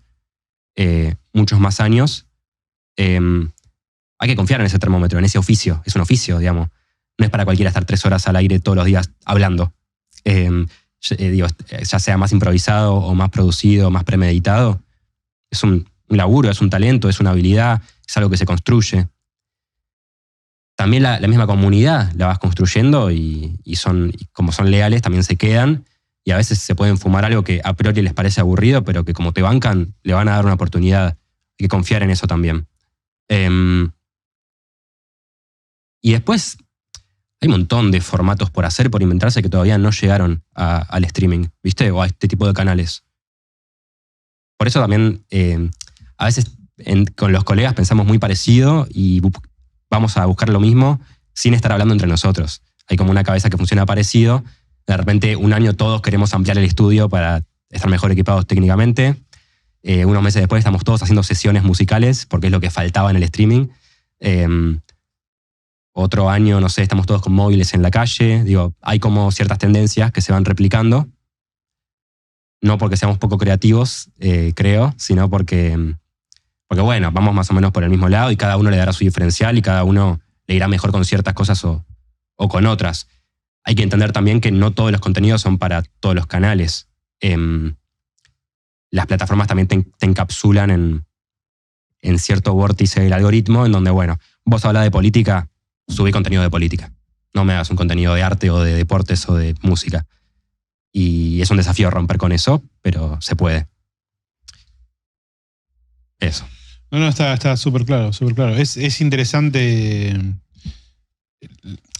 muchos más años, hay que confiar en ese termómetro, en ese oficio. Es un oficio, digamos. No es para cualquiera estar 3 horas al aire todos los días hablando. Ya sea más improvisado o más producido, más premeditado. Es un laburo, es un talento, es una habilidad, es algo que se construye. También la misma comunidad la vas construyendo y como son leales, también se quedan. Y a veces se pueden fumar algo que a priori les parece aburrido, pero que como te bancan, le van a dar una oportunidad. Hay que confiar en eso también. Y después hay un montón de formatos por hacer, por inventarse, que todavía no llegaron al streaming, ¿viste? O a este tipo de canales. Por eso también a veces con los colegas pensamos muy parecido y vamos a buscar lo mismo sin estar hablando entre nosotros. Hay como una cabeza que funciona parecido. De repente, un año todos queremos ampliar el estudio para estar mejor equipados técnicamente. Unos meses después estamos todos haciendo sesiones musicales porque es lo que faltaba en el streaming. Otro año, no sé, estamos todos con móviles en la calle. Digo, hay como ciertas tendencias que se van replicando. No porque seamos poco creativos, creo, sino porque, bueno, vamos más o menos por el mismo lado y cada uno le dará su diferencial y cada uno le irá mejor con ciertas cosas o con otras. Hay que entender también que no todos los contenidos son para todos los canales. Las plataformas también te encapsulan en cierto vórtice del algoritmo, en donde, bueno, vos hablas de política, subí contenido de política. No me hagas un contenido de arte o de deportes o de música. Y es un desafío romper con eso, pero se puede. Eso. No, está súper claro, súper claro. Es interesante.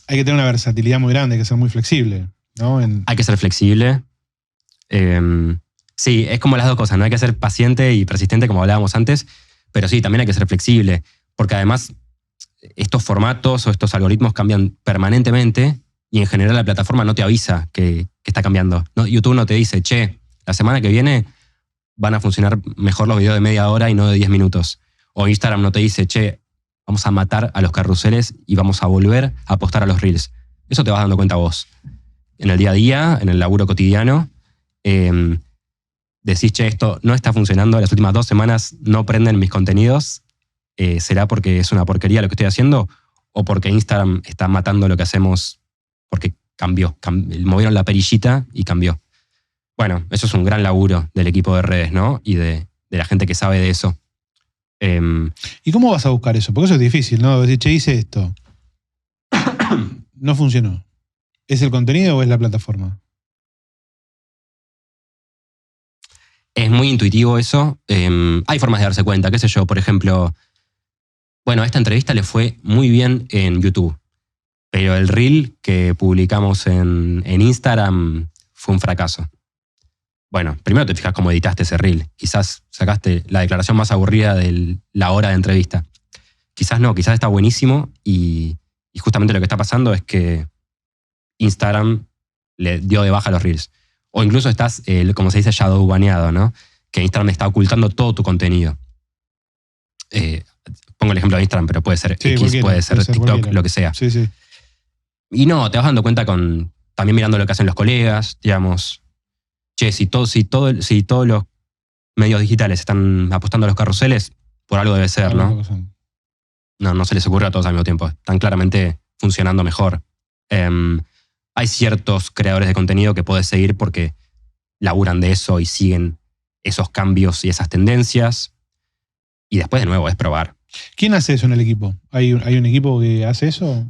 Hay que tener una versatilidad muy grande, hay que ser muy flexible, ¿no? Hay que ser flexible. Sí, es como las dos cosas, ¿no? Hay que ser paciente y persistente, como hablábamos antes, pero sí, también hay que ser flexible, porque además estos formatos o estos algoritmos cambian permanentemente y en general la plataforma no te avisa que está cambiando, ¿no? YouTube no te dice, che, la semana que viene van a funcionar mejor los videos de media hora y no de 10 minutos. O Instagram no te dice, che, vamos a matar a los carruseles y vamos a volver a apostar a los reels. Eso te vas dando cuenta vos. En el día a día, en el laburo cotidiano, decís, che, esto no está funcionando, las últimas 2 semanas no prenden mis contenidos. ¿Será porque es una porquería lo que estoy haciendo? ¿O porque Instagram está matando lo que hacemos porque cambió? Movieron la perillita y cambió. Bueno, eso es un gran laburo del equipo de redes, ¿no? Y de la gente que sabe de eso. ¿Y cómo vas a buscar eso? Porque eso es difícil, ¿no? Decir, che, hice esto. No funcionó. ¿Es el contenido o es la plataforma? Es muy intuitivo eso. Hay formas de darse cuenta, qué sé yo, por ejemplo. Bueno, a esta entrevista le fue muy bien en YouTube, pero el reel que publicamos en Instagram fue un fracaso. Bueno, primero te fijas cómo editaste ese reel. Quizás sacaste la declaración más aburrida de la hora de entrevista. Quizás no, quizás está buenísimo y justamente lo que está pasando es que Instagram le dio de baja los reels. O incluso estás, como se dice, shadow baneado, ¿no? Que Instagram está ocultando todo tu contenido. Pongo el ejemplo de Instagram, pero puede ser X, puede ser TikTok, cualquiera. Lo que sea. Sí, sí. Y no, te vas dando cuenta también mirando lo que hacen los colegas, digamos. Che, si todos los medios digitales están apostando a los carruseles, por algo debe ser, ¿no? No se les ocurre a todos al mismo tiempo. Están claramente funcionando mejor. Hay ciertos creadores de contenido que puedes seguir porque laburan de eso y siguen esos cambios y esas tendencias. Y después, de nuevo, es probar. ¿Quién hace eso en el equipo? ¿Hay un equipo que hace eso?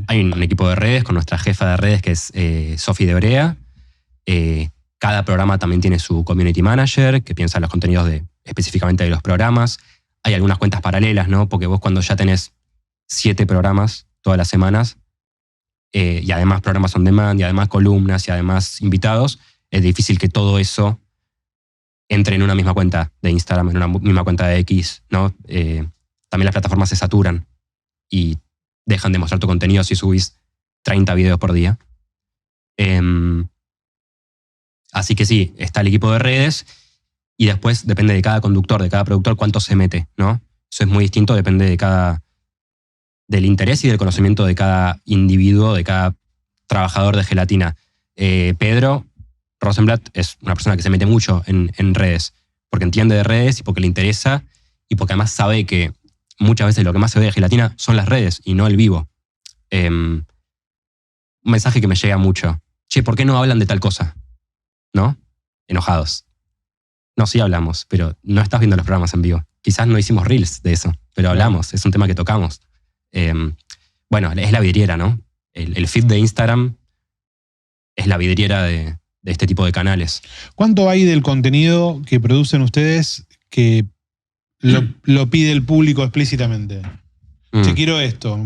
Hay un equipo de redes con nuestra jefa de redes, que es Sofi de Brea. Cada programa también tiene su community manager, que piensa en los contenidos específicamente de los programas. Hay algunas cuentas paralelas, ¿no? Porque vos cuando ya tenés 7 programas todas las semanas, y además programas on demand, y además columnas, y además invitados, es difícil que todo eso entre en una misma cuenta de Instagram, en una misma cuenta de X, ¿no? También las plataformas se saturan y dejan de mostrar tu contenido si subís 30 videos por día. Así que sí, está el equipo de redes y después depende de cada conductor, de cada productor, cuánto se mete, ¿no? Eso es muy distinto, depende del interés y del conocimiento de cada individuo, de cada trabajador de gelatina. Pedro Rosenblatt es una persona que se mete mucho en redes, porque entiende de redes y porque le interesa y porque además sabe que muchas veces lo que más se ve de gelatina son las redes y no el vivo. Un mensaje que me llega mucho. Che, ¿por qué no hablan de tal cosa? ¿No? Enojados. No, sí hablamos, pero no estás viendo los programas en vivo. Quizás no hicimos reels de eso, pero hablamos, es un tema que tocamos. Bueno, es la vidriera, ¿no? El feed de Instagram es la vidriera de este tipo de canales. ¿Cuánto hay del contenido que producen ustedes que lo pide el público explícitamente? Si quiero esto,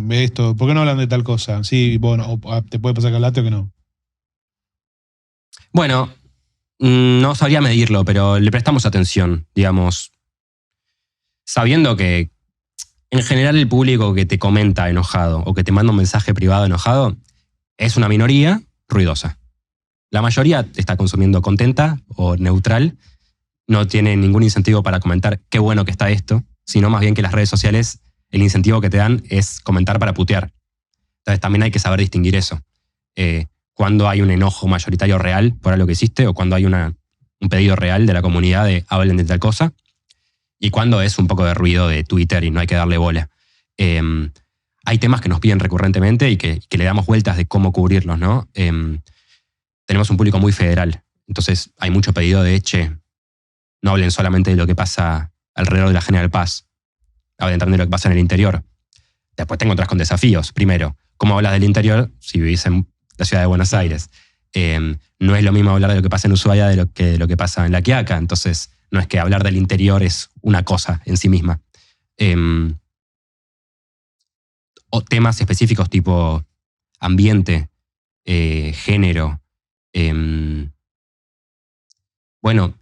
¿por qué no hablan de tal cosa? Sí, bueno, te puede pasar que hablaste o que no. Bueno, no sabría medirlo, pero le prestamos atención, digamos, sabiendo que en general el público que te comenta enojado o que te manda un mensaje privado enojado es una minoría ruidosa. La mayoría está consumiendo contenta o neutral, no tiene ningún incentivo para comentar qué bueno que está esto, sino más bien que las redes sociales, el incentivo que te dan es comentar para putear. Entonces también hay que saber distinguir eso. Cuando hay un enojo mayoritario real por algo que hiciste o cuando hay un pedido real de la comunidad de hablen de tal cosa y cuando es un poco de ruido de Twitter y no hay que darle bola. Hay temas que nos piden recurrentemente y que le damos vueltas de cómo cubrirlos, ¿no? Tenemos un público muy federal, entonces hay mucho pedido de, che, no hablen solamente de lo que pasa alrededor de la General Paz, hablen también de lo que pasa en el interior. Después te encontrás con desafíos. Primero, ¿cómo hablas del interior si vivís en la ciudad de Buenos Aires? No es lo mismo hablar de lo que pasa en Ushuaia de lo que pasa en La Quiaca, entonces no es que hablar del interior es una cosa en sí misma. O temas específicos tipo ambiente, género. Bueno,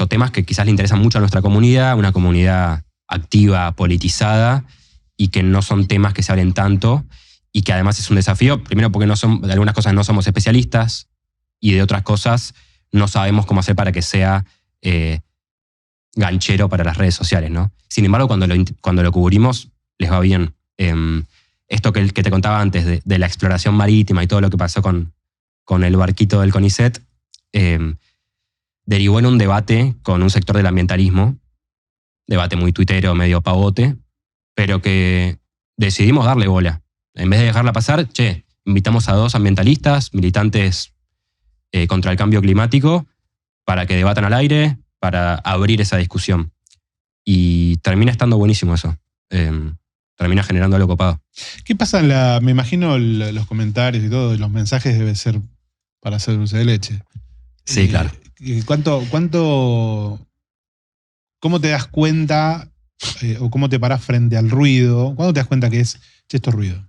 temas que quizás le interesan mucho a nuestra comunidad, una comunidad activa, politizada, y que no son temas que se hablen tanto, y que además es un desafío, primero porque de algunas cosas no somos especialistas, y de otras cosas no sabemos cómo hacer para que sea ganchero para las redes sociales, ¿no? Sin embargo, cuando lo cubrimos, les va bien. Esto que te contaba antes de la exploración marítima y todo lo que pasó con el barquito del CONICET, derivó en un debate con un sector del ambientalismo, debate muy tuitero, medio pavote, pero que decidimos darle bola. En vez de dejarla pasar, invitamos a 2 ambientalistas, militantes contra el cambio climático, para que debatan al aire, para abrir esa discusión. Y termina estando buenísimo eso. Termina generando algo copado. ¿Qué pasa me imagino los comentarios y todo, los mensajes debe ser para hacer dulce de leche? Sí, claro. ¿Cómo te das cuenta o cómo te parás frente al ruido? ¿Cuándo te das cuenta que esto es ruido?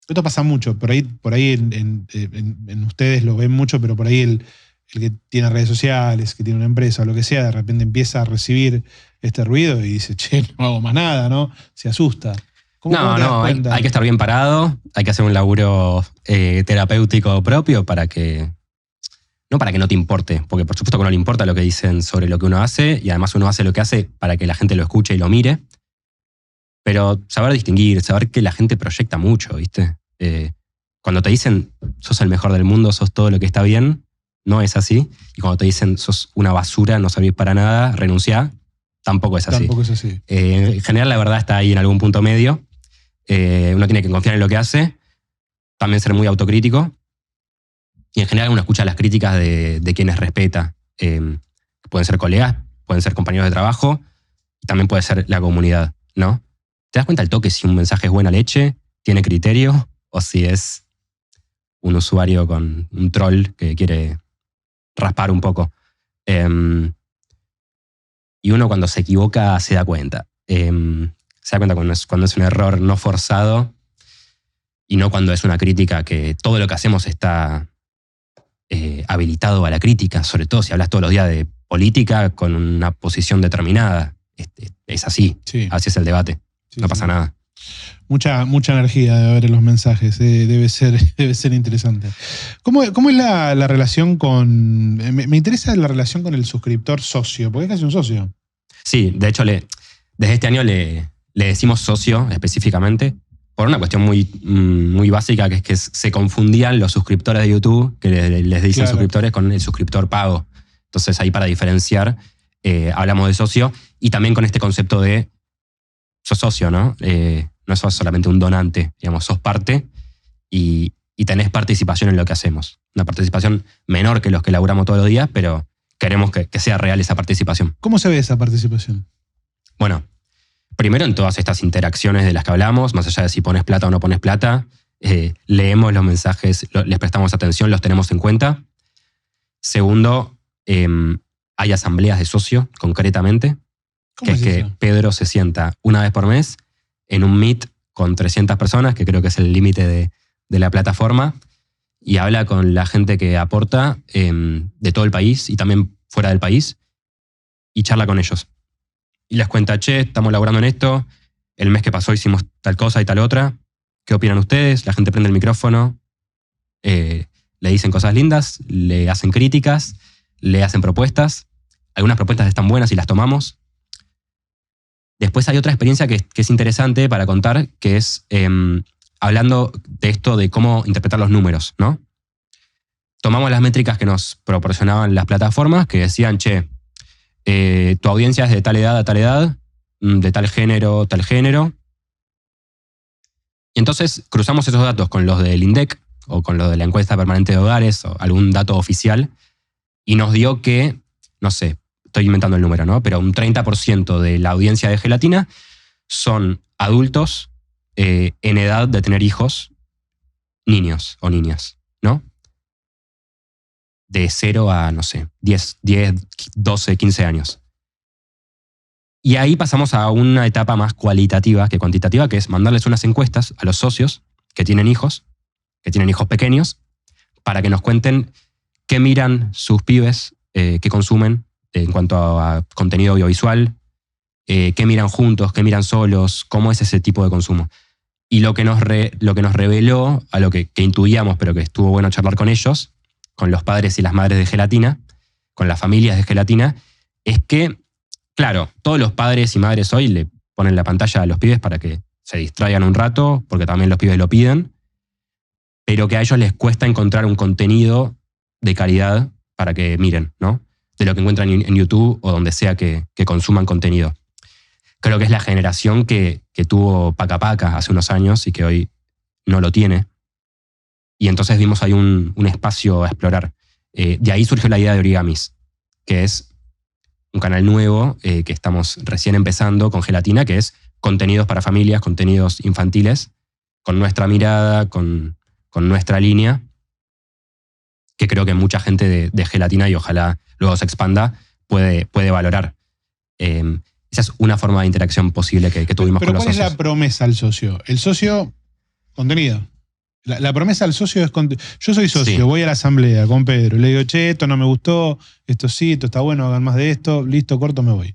Esto pasa mucho, por ahí en ustedes lo ven mucho, pero por ahí el que tiene redes sociales, que tiene una empresa o lo que sea, de repente empieza a recibir este ruido y dice, no hago más nada, ¿no? Se asusta. ¿Cómo te das cuenta? Hay que estar bien parado, hay que hacer un laburo terapéutico propio para que no te importe, porque por supuesto que no le importa lo que dicen sobre lo que uno hace, y además uno hace lo que hace para que la gente lo escuche y lo mire, pero saber distinguir, saber que la gente proyecta mucho, ¿viste? Cuando te dicen, sos el mejor del mundo, sos todo lo que está bien, no es así, y cuando te dicen, sos una basura, no servís para nada, renunciá, tampoco es así. Tampoco es así. En general la verdad está ahí en algún punto medio, uno tiene que confiar en lo que hace, también ser muy autocrítico, y en general uno escucha las críticas de quienes respeta. Pueden ser colegas, pueden ser compañeros de trabajo, también puede ser la comunidad, ¿no? ¿Te das cuenta al toque si un mensaje es buena leche, tiene criterio, o si es un usuario con un troll que quiere raspar un poco? Y uno cuando se equivoca se da cuenta. Se da cuenta cuando es un error no forzado y no cuando es una crítica que todo lo que hacemos está habilitado a la crítica, sobre todo si hablas todos los días de política con una posición determinada. Es así, Sí. así es el debate, Sí, no pasa nada. Mucha energía debe haber en los mensajes, debe ser interesante. ¿Cómo es la relación con... Me interesa la relación con el suscriptor socio, porque es casi un socio. Sí, de hecho, desde este año le decimos socio específicamente por una cuestión muy básica, que es que se confundían los suscriptores de YouTube, que les dicen Claro. suscriptores, con el suscriptor pago. Entonces ahí, para diferenciar, hablamos de socio, y también con este concepto de sos socio, ¿no? No sos solamente un donante, digamos, sos parte y tenés participación en lo que hacemos. Una participación menor que los que laburamos todos los días, pero queremos que sea real esa participación. ¿Cómo se ve esa participación? Bueno, primero, en todas estas interacciones de las que hablamos, más allá de si pones plata o no pones plata, leemos los mensajes, les prestamos atención, los tenemos en cuenta. Segundo, hay asambleas de socio, concretamente, que ¿Cómo es es que eso? Pedro se sienta una vez por mes en un meet con 300 personas, que creo que es el límite de la plataforma, y habla con la gente que aporta de todo el país y también fuera del país, y charla con ellos. Y les cuenta, che, estamos laburando en esto, el mes que pasó hicimos tal cosa y tal otra, ¿qué opinan ustedes? La gente prende el micrófono, le dicen cosas lindas, le hacen críticas, le hacen propuestas. Algunas propuestas están buenas y las tomamos. Después hay otra experiencia que es interesante para contar, que es hablando de esto de cómo interpretar los números, ¿no? Tomamos las métricas que nos proporcionaban las plataformas, que decían, che, tu audiencia es de tal edad a tal edad, de tal género, tal género. Y entonces cruzamos esos datos con los del INDEC o con los de la encuesta permanente de hogares o algún dato oficial, y nos dio que, no sé, estoy inventando el número, ¿no? Pero un 30% de la audiencia de Gelatina son adultos en edad de tener hijos, niños o niñas, ¿no? De 0 a, no sé, 10, 12, 15 años. Y ahí pasamos a una etapa más cualitativa que cuantitativa, que es mandarles unas encuestas a los socios que tienen hijos pequeños, para que nos cuenten qué miran sus pibes, qué consumen en cuanto a contenido audiovisual, qué miran juntos, qué miran solos, cómo es ese tipo de consumo. Y lo que nos reveló, a lo que intuíamos, pero que estuvo bueno charlar con ellos, con los padres y las madres de Gelatina, con las familias de Gelatina, es que, claro, todos los padres y madres hoy le ponen la pantalla a los pibes para que se distraigan un rato, porque también los pibes lo piden, pero que a ellos les cuesta encontrar un contenido de calidad para que miren, ¿no? De lo que encuentran en YouTube o donde sea que consuman contenido. Creo que es la generación que tuvo Paca Paca hace unos años y que hoy no lo tiene. Y entonces vimos ahí un espacio a explorar. De ahí surgió la idea de Origamis, que es un canal nuevo que estamos recién empezando con Gelatina, que es contenidos para familias, contenidos infantiles, con nuestra mirada, con nuestra línea, que creo que mucha gente de Gelatina, y ojalá luego se expanda, puede valorar. Esa es una forma de interacción posible que tuvimos con los socios. ¿Pero cuál es la promesa al socio? El socio, contenido. La promesa al socio es... Yo soy socio, Sí. voy a la asamblea con Pedro, le digo, che, esto no me gustó, esto sí, esto está bueno, hagan más de esto, listo, corto, me voy.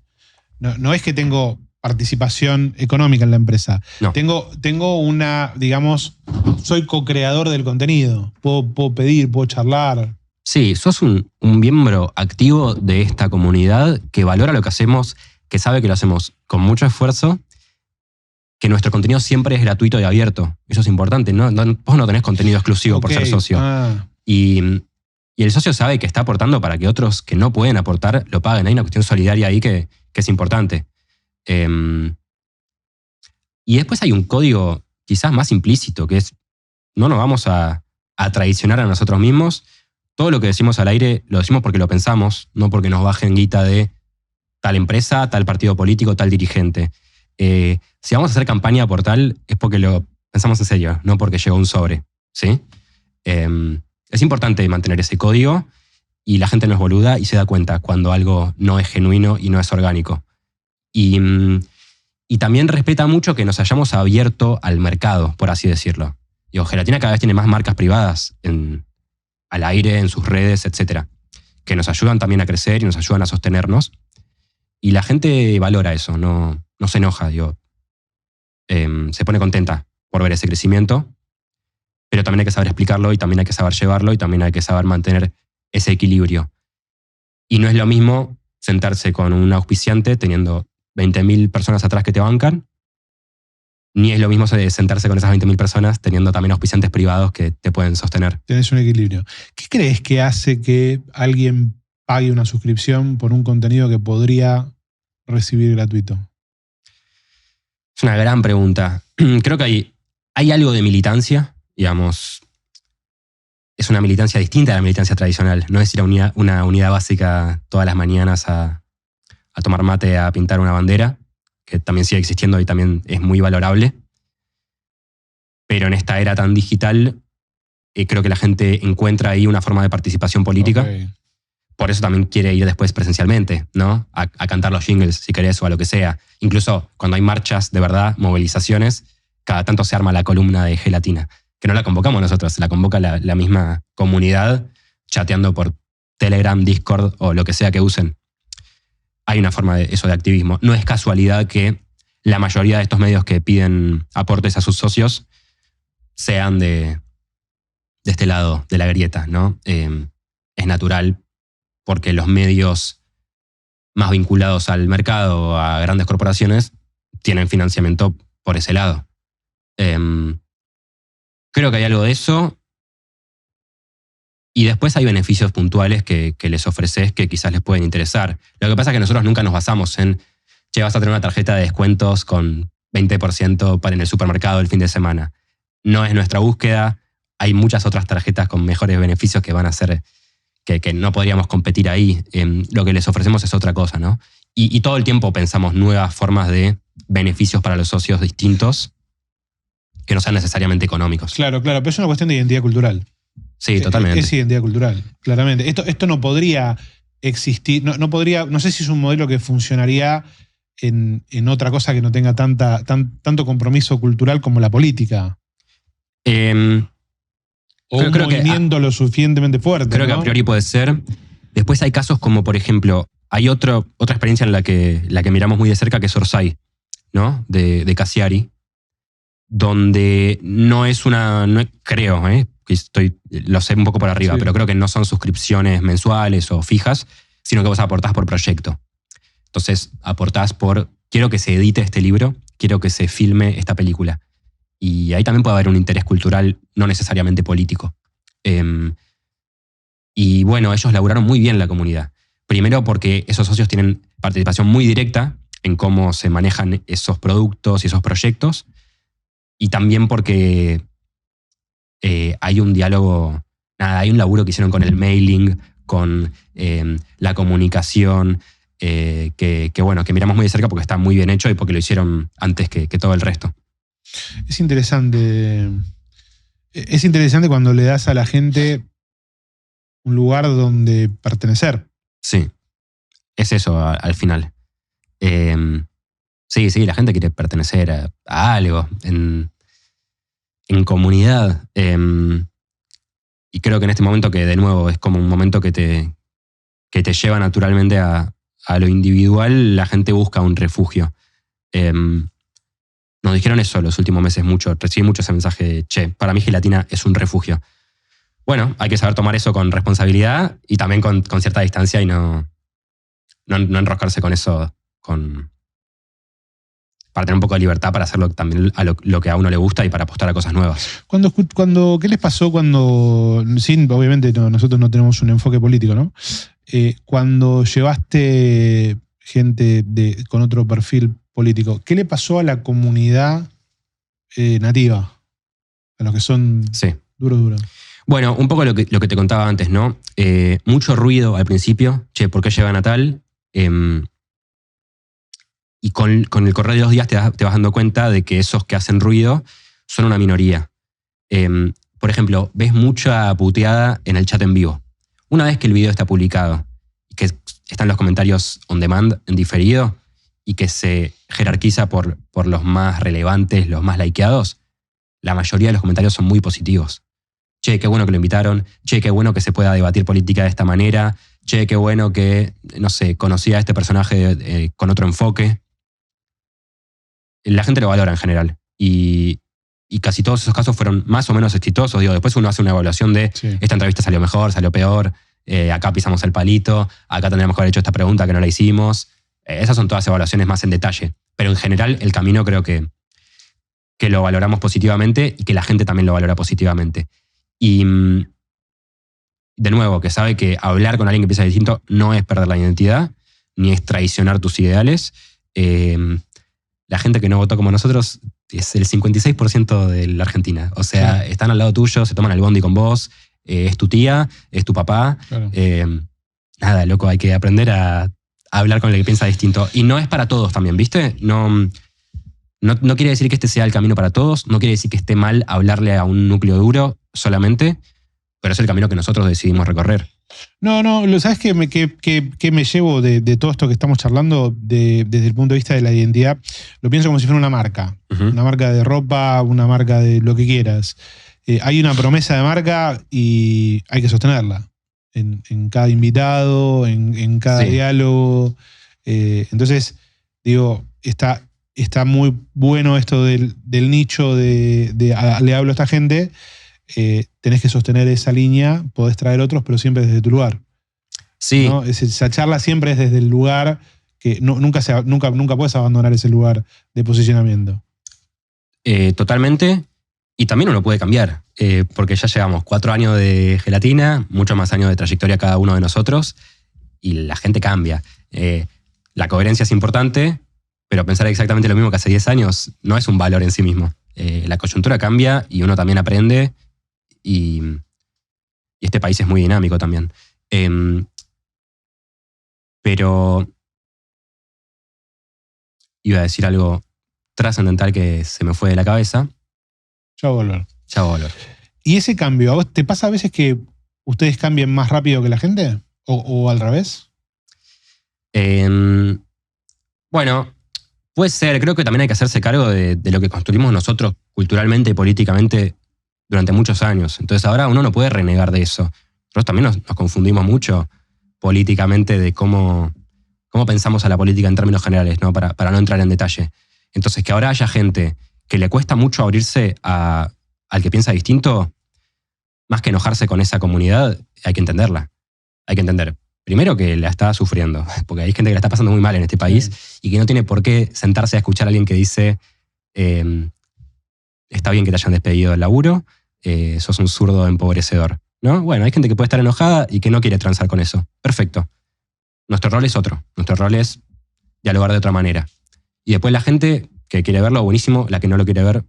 No es que tengo participación económica en la empresa. No. Tengo una, digamos, soy co-creador del contenido. Puedo pedir, puedo charlar. Sí, sos un miembro activo de esta comunidad que valora lo que hacemos, que sabe que lo hacemos con mucho esfuerzo, que nuestro contenido siempre es gratuito y abierto. Eso es importante, ¿no? Vos no tenés contenido exclusivo por Ok, ser socio. Y el socio sabe que está aportando para que otros que no pueden aportar lo paguen. Hay una cuestión solidaria ahí que es importante. Y después hay un código quizás más implícito, que es no nos vamos a traicionar a nosotros mismos. Todo lo que decimos al aire lo decimos porque lo pensamos, no porque nos bajen guita de tal empresa, tal partido político, tal dirigente. Si vamos a hacer campaña por tal, es porque lo pensamos en serio, no porque llegó un sobre, ¿sí? Es importante mantener ese código, y la gente no es boluda y se da cuenta cuando algo no es genuino y no es orgánico. Y también respeta mucho que nos hayamos abierto al mercado, por así decirlo. Gelatina cada vez tiene más marcas privadas en al aire, en sus redes, etcétera, que nos ayudan también a crecer y nos ayudan a sostenernos. Y la gente valora eso, no se enoja, se pone contenta por ver ese crecimiento, pero también hay que saber explicarlo y también hay que saber llevarlo y también hay que saber mantener ese equilibrio. Y no es lo mismo sentarse con un auspiciante teniendo 20.000 personas atrás que te bancan, ni es lo mismo sentarse con esas 20.000 personas teniendo también auspiciantes privados que te pueden sostener. Tenés un equilibrio. ¿Qué crees que hace que alguien pague una suscripción por un contenido que podría recibir gratuito? Es una gran pregunta. Creo que hay algo de militancia, digamos. Es una militancia distinta a la militancia tradicional. No es ir a una unidad básica todas las mañanas a tomar mate, a pintar una bandera, que también sigue existiendo y también es muy valorable. Pero en esta era tan digital, creo que la gente encuentra ahí una forma de participación política. Okay. Por eso también quiere ir después presencialmente, ¿no? A cantar los jingles, si querés, o a lo que sea. Incluso cuando hay marchas de verdad, movilizaciones, cada tanto se arma la columna de Gelatina, que no la convocamos nosotros, la convoca la misma comunidad, chateando por Telegram, Discord o lo que sea que usen. Hay una forma de eso de activismo. No es casualidad que la mayoría de estos medios que piden aportes a sus socios sean de este lado de la grieta, ¿no? Es natural porque los medios más vinculados al mercado, a grandes corporaciones, tienen financiamiento por ese lado. Creo que hay algo de eso. Y después hay beneficios puntuales que les ofreces que quizás les pueden interesar. Lo que pasa es que nosotros nunca nos basamos en, che, vas a tener una tarjeta de descuentos con 20% en el supermercado el fin de semana. No es nuestra búsqueda. Hay muchas otras tarjetas con mejores beneficios que van a ser que no podríamos competir ahí. Lo que les ofrecemos es otra cosa, ¿no? Y todo el tiempo pensamos nuevas formas de beneficios para los socios distintos que no sean necesariamente económicos. Claro, pero es una cuestión de identidad cultural. Sí, totalmente. Es identidad cultural, claramente. Esto no podría existir, no sé si es un modelo que funcionaría en otra cosa que no tenga tanto compromiso cultural como la política. O un movimiento lo suficientemente fuerte. Creo que a priori puede ser. Después hay casos como, por ejemplo, hay otra experiencia en la que miramos muy de cerca, que es Orsay, ¿no? De Cassiari, donde no es creo, que lo sé un poco por arriba, sí, pero creo que no son suscripciones mensuales o fijas, sino que vos aportás por proyecto. Entonces aportás por, quiero que se edite este libro, quiero que se filme esta película. Y ahí también puede haber un interés cultural, no necesariamente político. Y bueno, ellos laburaron muy bien la comunidad. Primero porque esos socios tienen participación muy directa en cómo se manejan esos productos y esos proyectos. Y también porque hay un diálogo, hay un laburo que hicieron con el mailing, con la comunicación, que miramos muy de cerca porque está muy bien hecho y porque lo hicieron antes que todo el resto. Es interesante. Es interesante cuando le das a la gente un lugar donde pertenecer. Sí, es eso al final. Sí, la gente quiere pertenecer a algo en comunidad. Y creo que en este momento, que de nuevo es como un momento que te lleva naturalmente a lo individual, la gente busca un refugio. Nos dijeron eso los últimos meses mucho. Recibí mucho ese mensaje de, che, para mí Gelatina es un refugio. Bueno, hay que saber tomar eso con responsabilidad y también con cierta distancia y no enroscarse con eso, para tener un poco de libertad para hacerlo también a lo que a uno le gusta y para apostar a cosas nuevas. ¿Qué les pasó cuando, obviamente nosotros no tenemos un enfoque político, ¿no? Cuando llevaste gente con otro perfil político, ¿qué le pasó a la comunidad nativa? A los que son duros. Bueno, un poco lo que te contaba antes, ¿no? Mucho ruido al principio. Che, ¿por qué llegan a tal? Y con el correr de los días te vas dando cuenta de que esos que hacen ruido son una minoría. Por ejemplo, ves mucha puteada en el chat en vivo. Una vez que el video está publicado, que están los comentarios on demand, en diferido, y que se jerarquiza por los más relevantes, los más likeados, la mayoría de los comentarios son muy positivos. che, qué bueno que lo invitaron, che, qué bueno que se pueda debatir política de esta manera, che, qué bueno que, no sé, conocía a este personaje con otro enfoque. La gente lo valora en general. Y casi todos esos casos fueron más o menos exitosos. Digo, después uno hace una evaluación de esta entrevista salió mejor, salió peor, acá pisamos el palito, acá tendríamos que haber hecho esta pregunta que no la hicimos. Esas son todas evaluaciones más en detalle. Pero en general el camino creo que lo valoramos positivamente y que la gente también lo valora positivamente. Y de nuevo, que sabe que hablar con alguien que piensa distinto no es perder la identidad, ni es traicionar tus ideales. La gente que no votó como nosotros es el 56% de la Argentina. O sea, están al lado tuyo, se toman el bondi con vos, es tu tía, es tu papá. Claro. Nada, loco, hay que aprender a hablar con el que piensa distinto. Y no es para todos también, ¿viste? No quiere decir que este sea el camino para todos, no quiere decir que esté mal hablarle a un núcleo duro solamente, pero es el camino que nosotros decidimos recorrer. No, ¿sabes qué me llevo de todo esto que estamos charlando desde el punto de vista de la identidad? Lo pienso como si fuera una marca. Uh-huh. Una marca de ropa, una marca de lo que quieras. Hay una promesa de marca y hay que sostenerla. En cada invitado, en cada diálogo. Entonces, digo, está muy bueno esto del nicho le hablo a esta gente. Tenés que sostener esa línea, podés traer otros, pero siempre desde tu lugar. Sí. ¿No? Esa charla siempre es desde el lugar que nunca puedes abandonar ese lugar de posicionamiento. Totalmente. Y también uno puede cambiar, porque ya llevamos 4 años de gelatina, muchos más años de trayectoria cada uno de nosotros, y la gente cambia. La coherencia es importante, pero pensar exactamente lo mismo que hace 10 años no es un valor en sí mismo. La coyuntura cambia y uno también aprende, y este país es muy dinámico también. Pero iba a decir algo trascendental que se me fue de la cabeza. Ya voy a volver. ¿Y ese cambio, a vos te pasa a veces que ustedes cambien más rápido que la gente? ¿O al revés? Bueno, puede ser. Creo que también hay que hacerse cargo de lo que construimos nosotros culturalmente y políticamente durante muchos años. Entonces ahora uno no puede renegar de eso. Nosotros también nos confundimos mucho políticamente de cómo pensamos a la política en términos generales, ¿no? Para no entrar en detalle. Entonces, que ahora haya gente que le cuesta mucho abrirse al que piensa distinto, más que enojarse con esa comunidad, hay que entenderla. Hay que entender, primero, que la está sufriendo, porque hay gente que la está pasando muy mal en este país y que no tiene por qué sentarse a escuchar a alguien que dice está bien que te hayan despedido del laburo, sos un zurdo empobrecedor, ¿no? Bueno, hay gente que puede estar enojada y que no quiere transar con eso. Perfecto. Nuestro rol es otro. Nuestro rol es dialogar de otra manera. Y después la gente que quiere verlo, buenísimo. La que no lo quiere ver,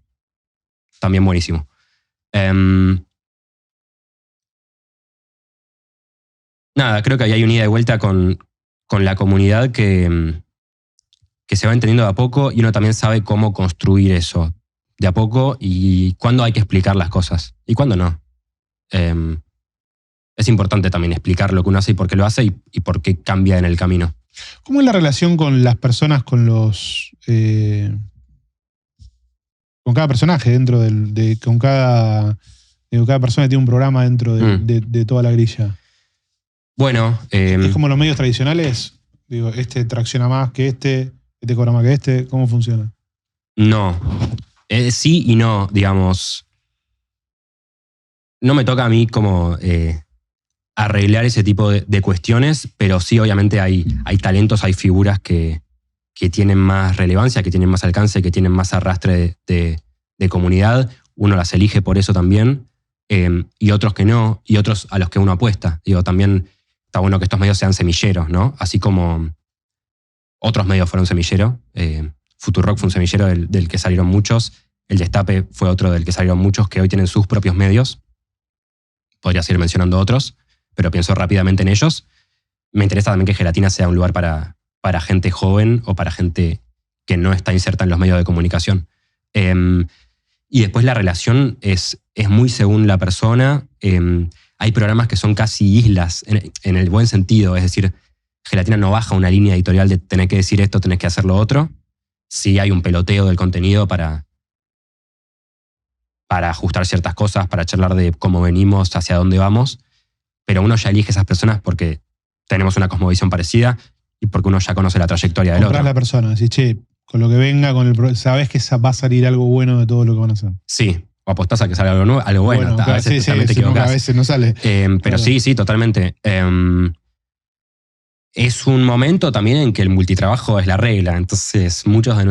también buenísimo. Nada, creo que ahí hay un ida y vuelta con la comunidad que se va entendiendo de a poco, y uno también sabe cómo construir eso de a poco y cuándo hay que explicar las cosas y cuándo no. Es importante también explicar lo que uno hace y por qué lo hace y por qué cambia en el camino. ¿Cómo es la relación con las personas, con cada personaje dentro con cada persona que tiene un programa dentro de toda la grilla? Bueno, ¿es como los medios tradicionales? Digo, este tracciona más que este cobra más que este. ¿Cómo funciona? No. Sí y no, digamos. No me toca a mí como arreglar ese tipo de cuestiones, pero sí, obviamente hay talentos, hay figuras que tienen más relevancia, que tienen más alcance, que tienen más arrastre de comunidad. Uno las elige por eso también, y otros que no, y otros a los que uno apuesta. Digo, también está bueno que estos medios sean semilleros, ¿no? Así como otros medios fueron semilleros. Futurock fue un semillero del que salieron muchos. El Destape fue otro del que salieron muchos que hoy tienen sus propios medios. Podría seguir mencionando otros, pero pienso rápidamente en ellos. Me interesa también que Gelatina sea un lugar para gente joven o para gente que no está inserta en los medios de comunicación. Y después la relación es muy según la persona. Hay programas que son casi islas, en el buen sentido. Es decir, Gelatina no baja una línea editorial de tenés que decir esto, tenés que hacer lo otro. Sí hay un peloteo del contenido para para ajustar ciertas cosas, para charlar de cómo venimos, hacia dónde vamos, pero uno ya elige esas personas porque tenemos una cosmovisión parecida y porque uno ya conoce la trayectoria del Comprás otro. la persona, decís, che, con lo que venga, sabés que va a salir algo bueno de todo lo que van a hacer. Sí, o apostás a que salga algo nuevo, algo bueno. A claro, veces también te nunca, equivocás. a veces no sale. Pero Claro. sí, totalmente. Es un momento también en que el multitrabajo es la regla. Entonces, muchos de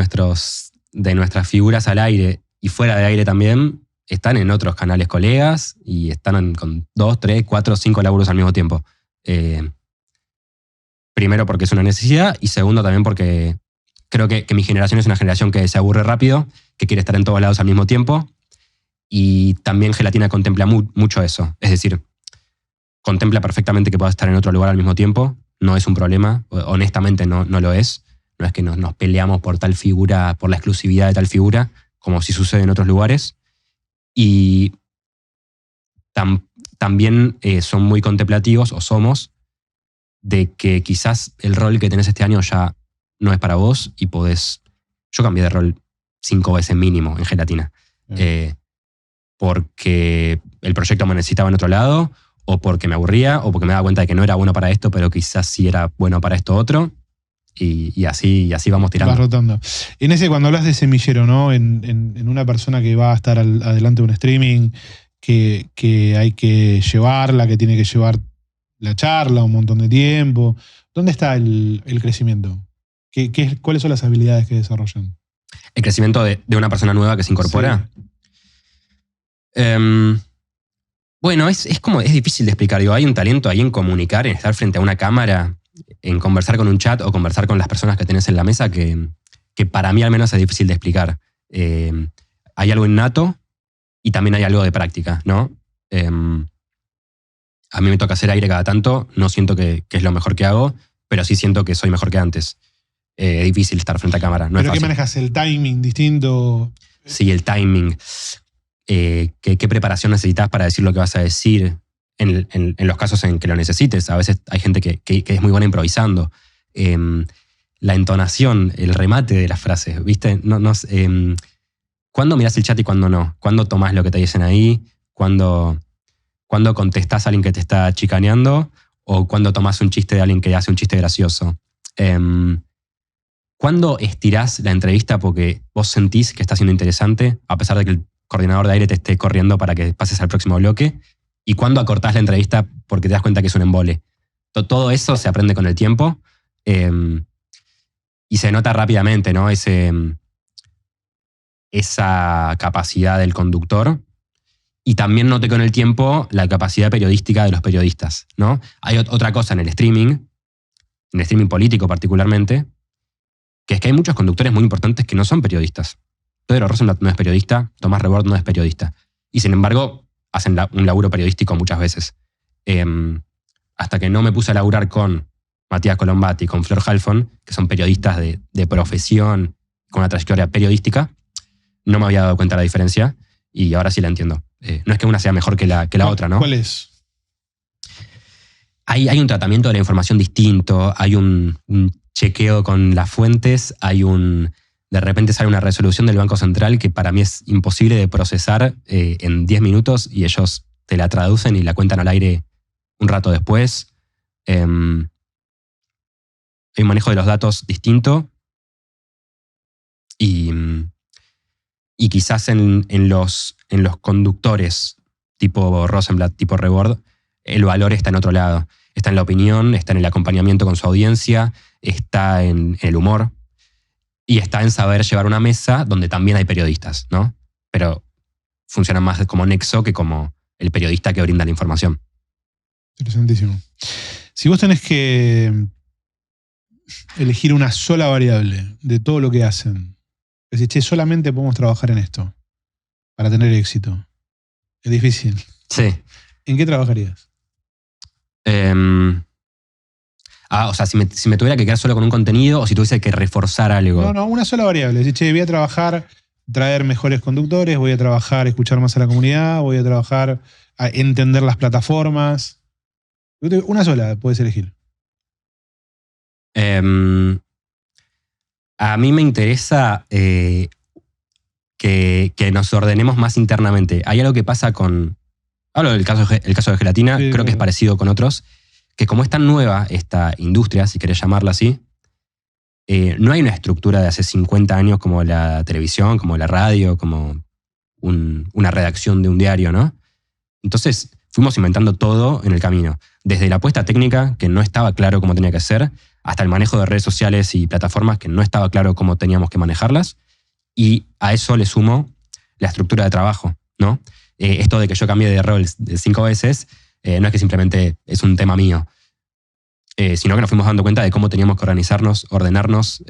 nuestras figuras al aire y fuera de aire también están en otros canales colegas y están con 2, 3, 4, 5 laburos al mismo tiempo. Primero porque es una necesidad y segundo también porque creo que mi generación es una generación que se aburre rápido, que quiere estar en todos lados al mismo tiempo y también Gelatina contempla mucho eso. Es decir, contempla perfectamente que puedas estar en otro lugar al mismo tiempo. No es un problema, honestamente no lo es. No es que nos peleamos por tal figura, por la exclusividad de tal figura, como si sucede en otros lugares. Y también son muy contemplativos, o somos, de que quizás el rol que tenés este año ya no es para vos y podés... Yo cambié de rol 5 veces mínimo en Gelatina. Porque el proyecto me necesitaba en otro lado, o porque me aburría, o porque me daba cuenta de que no era bueno para esto, pero quizás sí era bueno para esto otro. Y así vamos tirando. Vas rotando. En ese, cuando hablas de semillero, ¿no? En una persona que va a estar adelante de un streaming, que hay que llevarla, que tiene que llevar la charla un montón de tiempo. ¿Dónde está el crecimiento? ¿Cuáles son las habilidades que desarrollan? El crecimiento de una persona nueva que se incorpora. Sí. Bueno, es difícil de explicar. Digo, hay un talento ahí en comunicar, en estar frente a una cámara, en conversar con un chat o conversar con las personas que tenés en la mesa que para mí al menos es difícil de explicar. Hay algo innato y también hay algo de práctica, ¿no? A mí me toca hacer aire cada tanto, no siento que es lo mejor que hago, pero sí siento que soy mejor que antes. Es difícil estar frente a cámara, no es ¿Pero fácil. qué manejas? ¿El timing distinto? Sí, el timing. ¿Qué preparación necesitas para decir lo que vas a decir en los casos en que lo necesites? A veces hay gente que es muy buena improvisando. La entonación, el remate de las frases, ¿viste? ¿Cuándo mirás el chat y cuándo no? ¿Cuándo tomás lo que te dicen ahí? ¿Cuándo contestás a alguien que te está chicaneando? ¿O cuándo tomás un chiste de alguien que hace un chiste gracioso? ¿Cuándo estirás la entrevista porque vos sentís que está siendo interesante, a pesar de que el coordinador de aire te esté corriendo para que pases al próximo bloque? ¿Y cuándo acortás la entrevista porque te das cuenta que es un embole? Todo eso se aprende con el tiempo y se nota rápidamente, ¿no? Esa capacidad del conductor. Y también noté con el tiempo la capacidad periodística de los periodistas, ¿no? Hay otra cosa en el streaming político particularmente, que es que hay muchos conductores muy importantes que no son periodistas. Pedro Rosenblatt no es periodista, Tomás Rebord no es periodista. Y sin embargo, hacen un laburo periodístico muchas veces. Hasta que no me puse a laburar con Matías Colombati, con Flor Halfon, que son periodistas de profesión, con una trayectoria periodística, no me había dado cuenta de la diferencia y ahora sí la entiendo. No es que una sea mejor que la otra, ¿no? ¿Cuál es? Hay un tratamiento de la información distinto, hay un chequeo con las fuentes, de repente sale una resolución del Banco Central que para mí es imposible de procesar en 10 minutos y ellos te la traducen y la cuentan al aire un rato después. Hay un manejo de los datos distinto y quizás en los conductores tipo Rosenblatt, tipo Rebord, el valor está en otro lado. Está en la opinión, está en el acompañamiento con su audiencia, está en el humor y está en saber llevar una mesa donde también hay periodistas, ¿no? Pero funcionan más como nexo que como el periodista que brinda la información. Interesantísimo. Si vos tenés que elegir una sola variable de todo lo que hacen, decís, che, solamente podemos trabajar en esto para tener éxito. Es difícil. Sí. ¿En qué trabajarías? O sea, si me tuviera que quedar solo con un contenido o si tuviese que reforzar algo. No, una sola variable. Decís, che, voy a trabajar, traer mejores conductores, voy a trabajar, escuchar más a la comunidad, voy a trabajar, a entender las plataformas. Una sola puedes elegir. A mí me interesa que nos ordenemos más internamente. Hay algo que pasa con... Hablo del caso de Gelatina, Sí, creo que es parecido con otros, que como es tan nueva esta industria, si querés llamarla así, no hay una estructura de hace 50 años como la televisión, como la radio, como una redacción de un diario, ¿no? Entonces fuimos inventando todo en el camino, desde la apuesta técnica, que no estaba claro cómo tenía que ser, hasta el manejo de redes sociales y plataformas, que no estaba claro cómo teníamos que manejarlas, y a eso le sumo la estructura de trabajo, ¿no? Esto de que yo cambié de rol 5 veces, no es que simplemente es un tema mío, sino que nos fuimos dando cuenta de cómo teníamos que organizarnos, ordenarnos,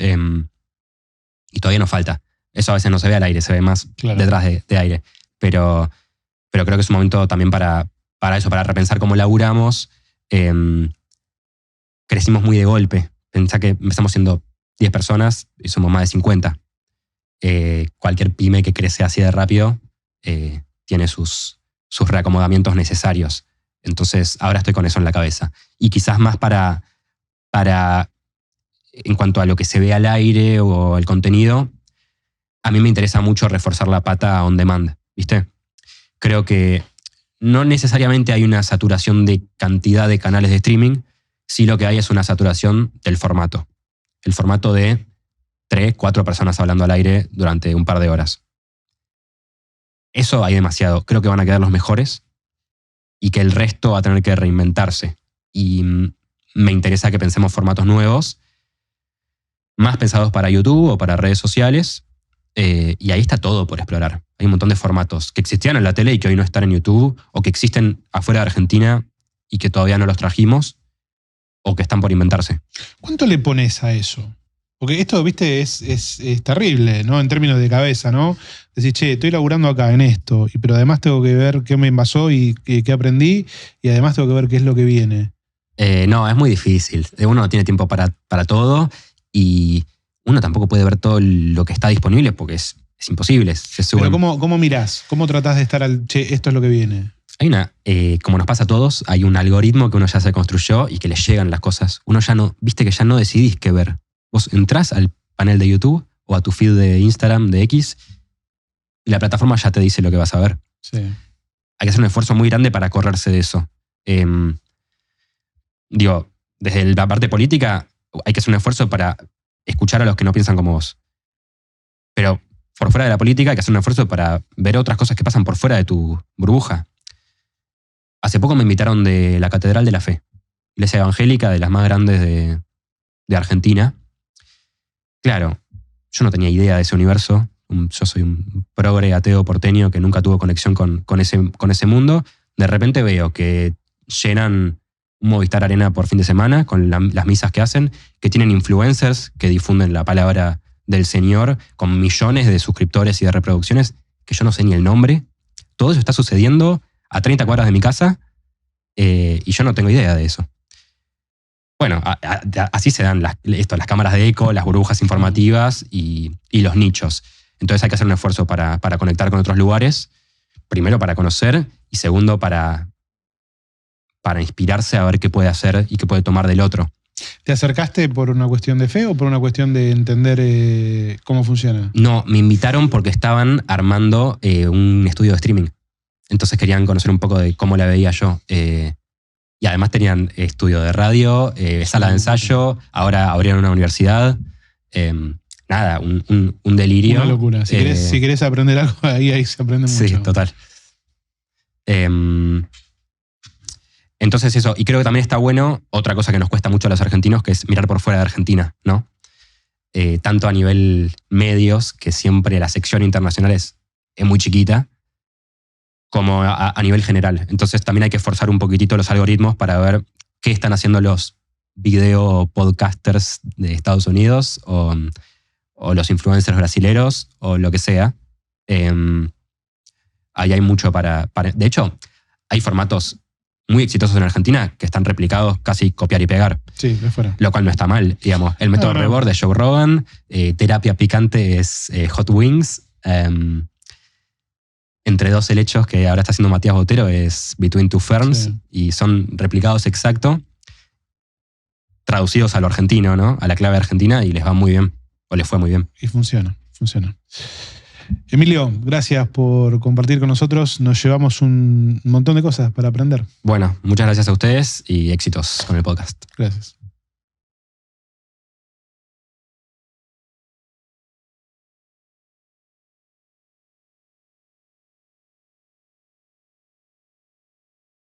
y todavía nos falta. Eso a veces no se ve al aire, se ve más detrás de aire. Pero creo que es un momento también para eso, para repensar cómo laburamos. Crecimos muy de golpe. Pensá que empezamos siendo 10 personas y somos más de 50. Cualquier pyme que crece así de rápido tiene sus reacomodamientos necesarios. Entonces, ahora estoy con eso en la cabeza. Y quizás más para en cuanto a lo que se ve al aire o el contenido, a mí me interesa mucho reforzar la pata on demand, ¿viste? Creo que no necesariamente hay una saturación de cantidad de canales de streaming, sí lo que hay es una saturación del formato. El formato de 3, 4 personas hablando al aire durante un par de horas. Eso hay demasiado. Creo que van a quedar los mejores y que el resto va a tener que reinventarse. Y me interesa que pensemos formatos nuevos, más pensados para YouTube o para redes sociales, y ahí está todo por explorar. Hay un montón de formatos que existían en la tele y que hoy no están en YouTube, o que existen afuera de Argentina y que todavía no los trajimos, o que están por inventarse. ¿Cuánto le pones a eso? Porque esto, viste, es terrible, ¿no? En términos de cabeza, ¿no? Decir, che, estoy laburando acá en esto, pero además tengo que ver qué me pasó y qué aprendí, y además tengo que ver qué es lo que viene. No, es muy difícil. Uno no tiene tiempo para todo y uno tampoco puede ver todo lo que está disponible porque es imposible. Pero ¿cómo mirás? ¿Cómo tratás de estar che, esto es lo que viene? Hay como nos pasa a todos, hay un algoritmo que uno ya se construyó y que le llegan las cosas. Uno ya no, viste que ya no decidís qué ver. Vos entrás al panel de YouTube o a tu feed de Instagram, de X, y la plataforma ya te dice lo que vas a ver. Sí. Hay que hacer un esfuerzo muy grande para correrse de eso. Desde la parte política hay que hacer un esfuerzo para escuchar a los que no piensan como vos. Pero por fuera de la política hay que hacer un esfuerzo para ver otras cosas que pasan por fuera de tu burbuja. Hace poco me invitaron de la Catedral de la Fe, iglesia evangélica de las más grandes de Argentina. Claro, yo no tenía idea de ese universo. Yo soy un progre ateo porteño que nunca tuvo conexión con ese mundo. De repente veo que llenan un Movistar Arena por fin de semana con las misas que hacen, que tienen influencers que difunden la palabra del Señor con millones de suscriptores y de reproducciones que yo no sé ni el nombre. Todo eso está sucediendo a 30 cuadras de mi casa y yo no tengo idea de eso. Bueno, así se dan las cámaras de eco, las burbujas informativas y los nichos. Entonces hay que hacer un esfuerzo para conectar con otros lugares, primero para conocer y segundo para inspirarse a ver qué puede hacer y qué puede tomar del otro. ¿Te acercaste por una cuestión de fe o por una cuestión de entender cómo funciona? No, me invitaron porque estaban armando un estudio de streaming. Entonces querían conocer un poco de cómo la veía yo. Y además tenían estudio de radio, sala de ensayo, ahora abrieron una universidad. Nada, un delirio. Una locura. Si querés aprender algo, ahí se aprende mucho. Sí, total. Entonces eso, y creo que también está bueno, otra cosa que nos cuesta mucho a los argentinos, que es mirar por fuera de Argentina, ¿no? Tanto a nivel medios, que siempre la sección internacional es muy chiquita, como a nivel general. Entonces también hay que forzar un poquitito los algoritmos para ver qué están haciendo los video podcasters de Estados Unidos o los influencers brasileros o lo que sea. Ahí hay mucho para... De hecho, hay formatos muy exitosos en Argentina que están replicados casi copiar y pegar. Sí, de fuera. Lo cual no está mal, digamos. El método Rebord de Joe Rogan, terapia picante es Hot Wings. Entre dos helechos que ahora está haciendo Matías Botero es Between Two Ferns, sí. Y son replicados exacto, traducidos a lo argentino, ¿no? A la clave argentina y les va muy bien, o les fue muy bien. Y funciona. Emilio, gracias por compartir con nosotros. Nos llevamos un montón de cosas para aprender. Bueno, muchas gracias a ustedes y éxitos con el podcast. Gracias.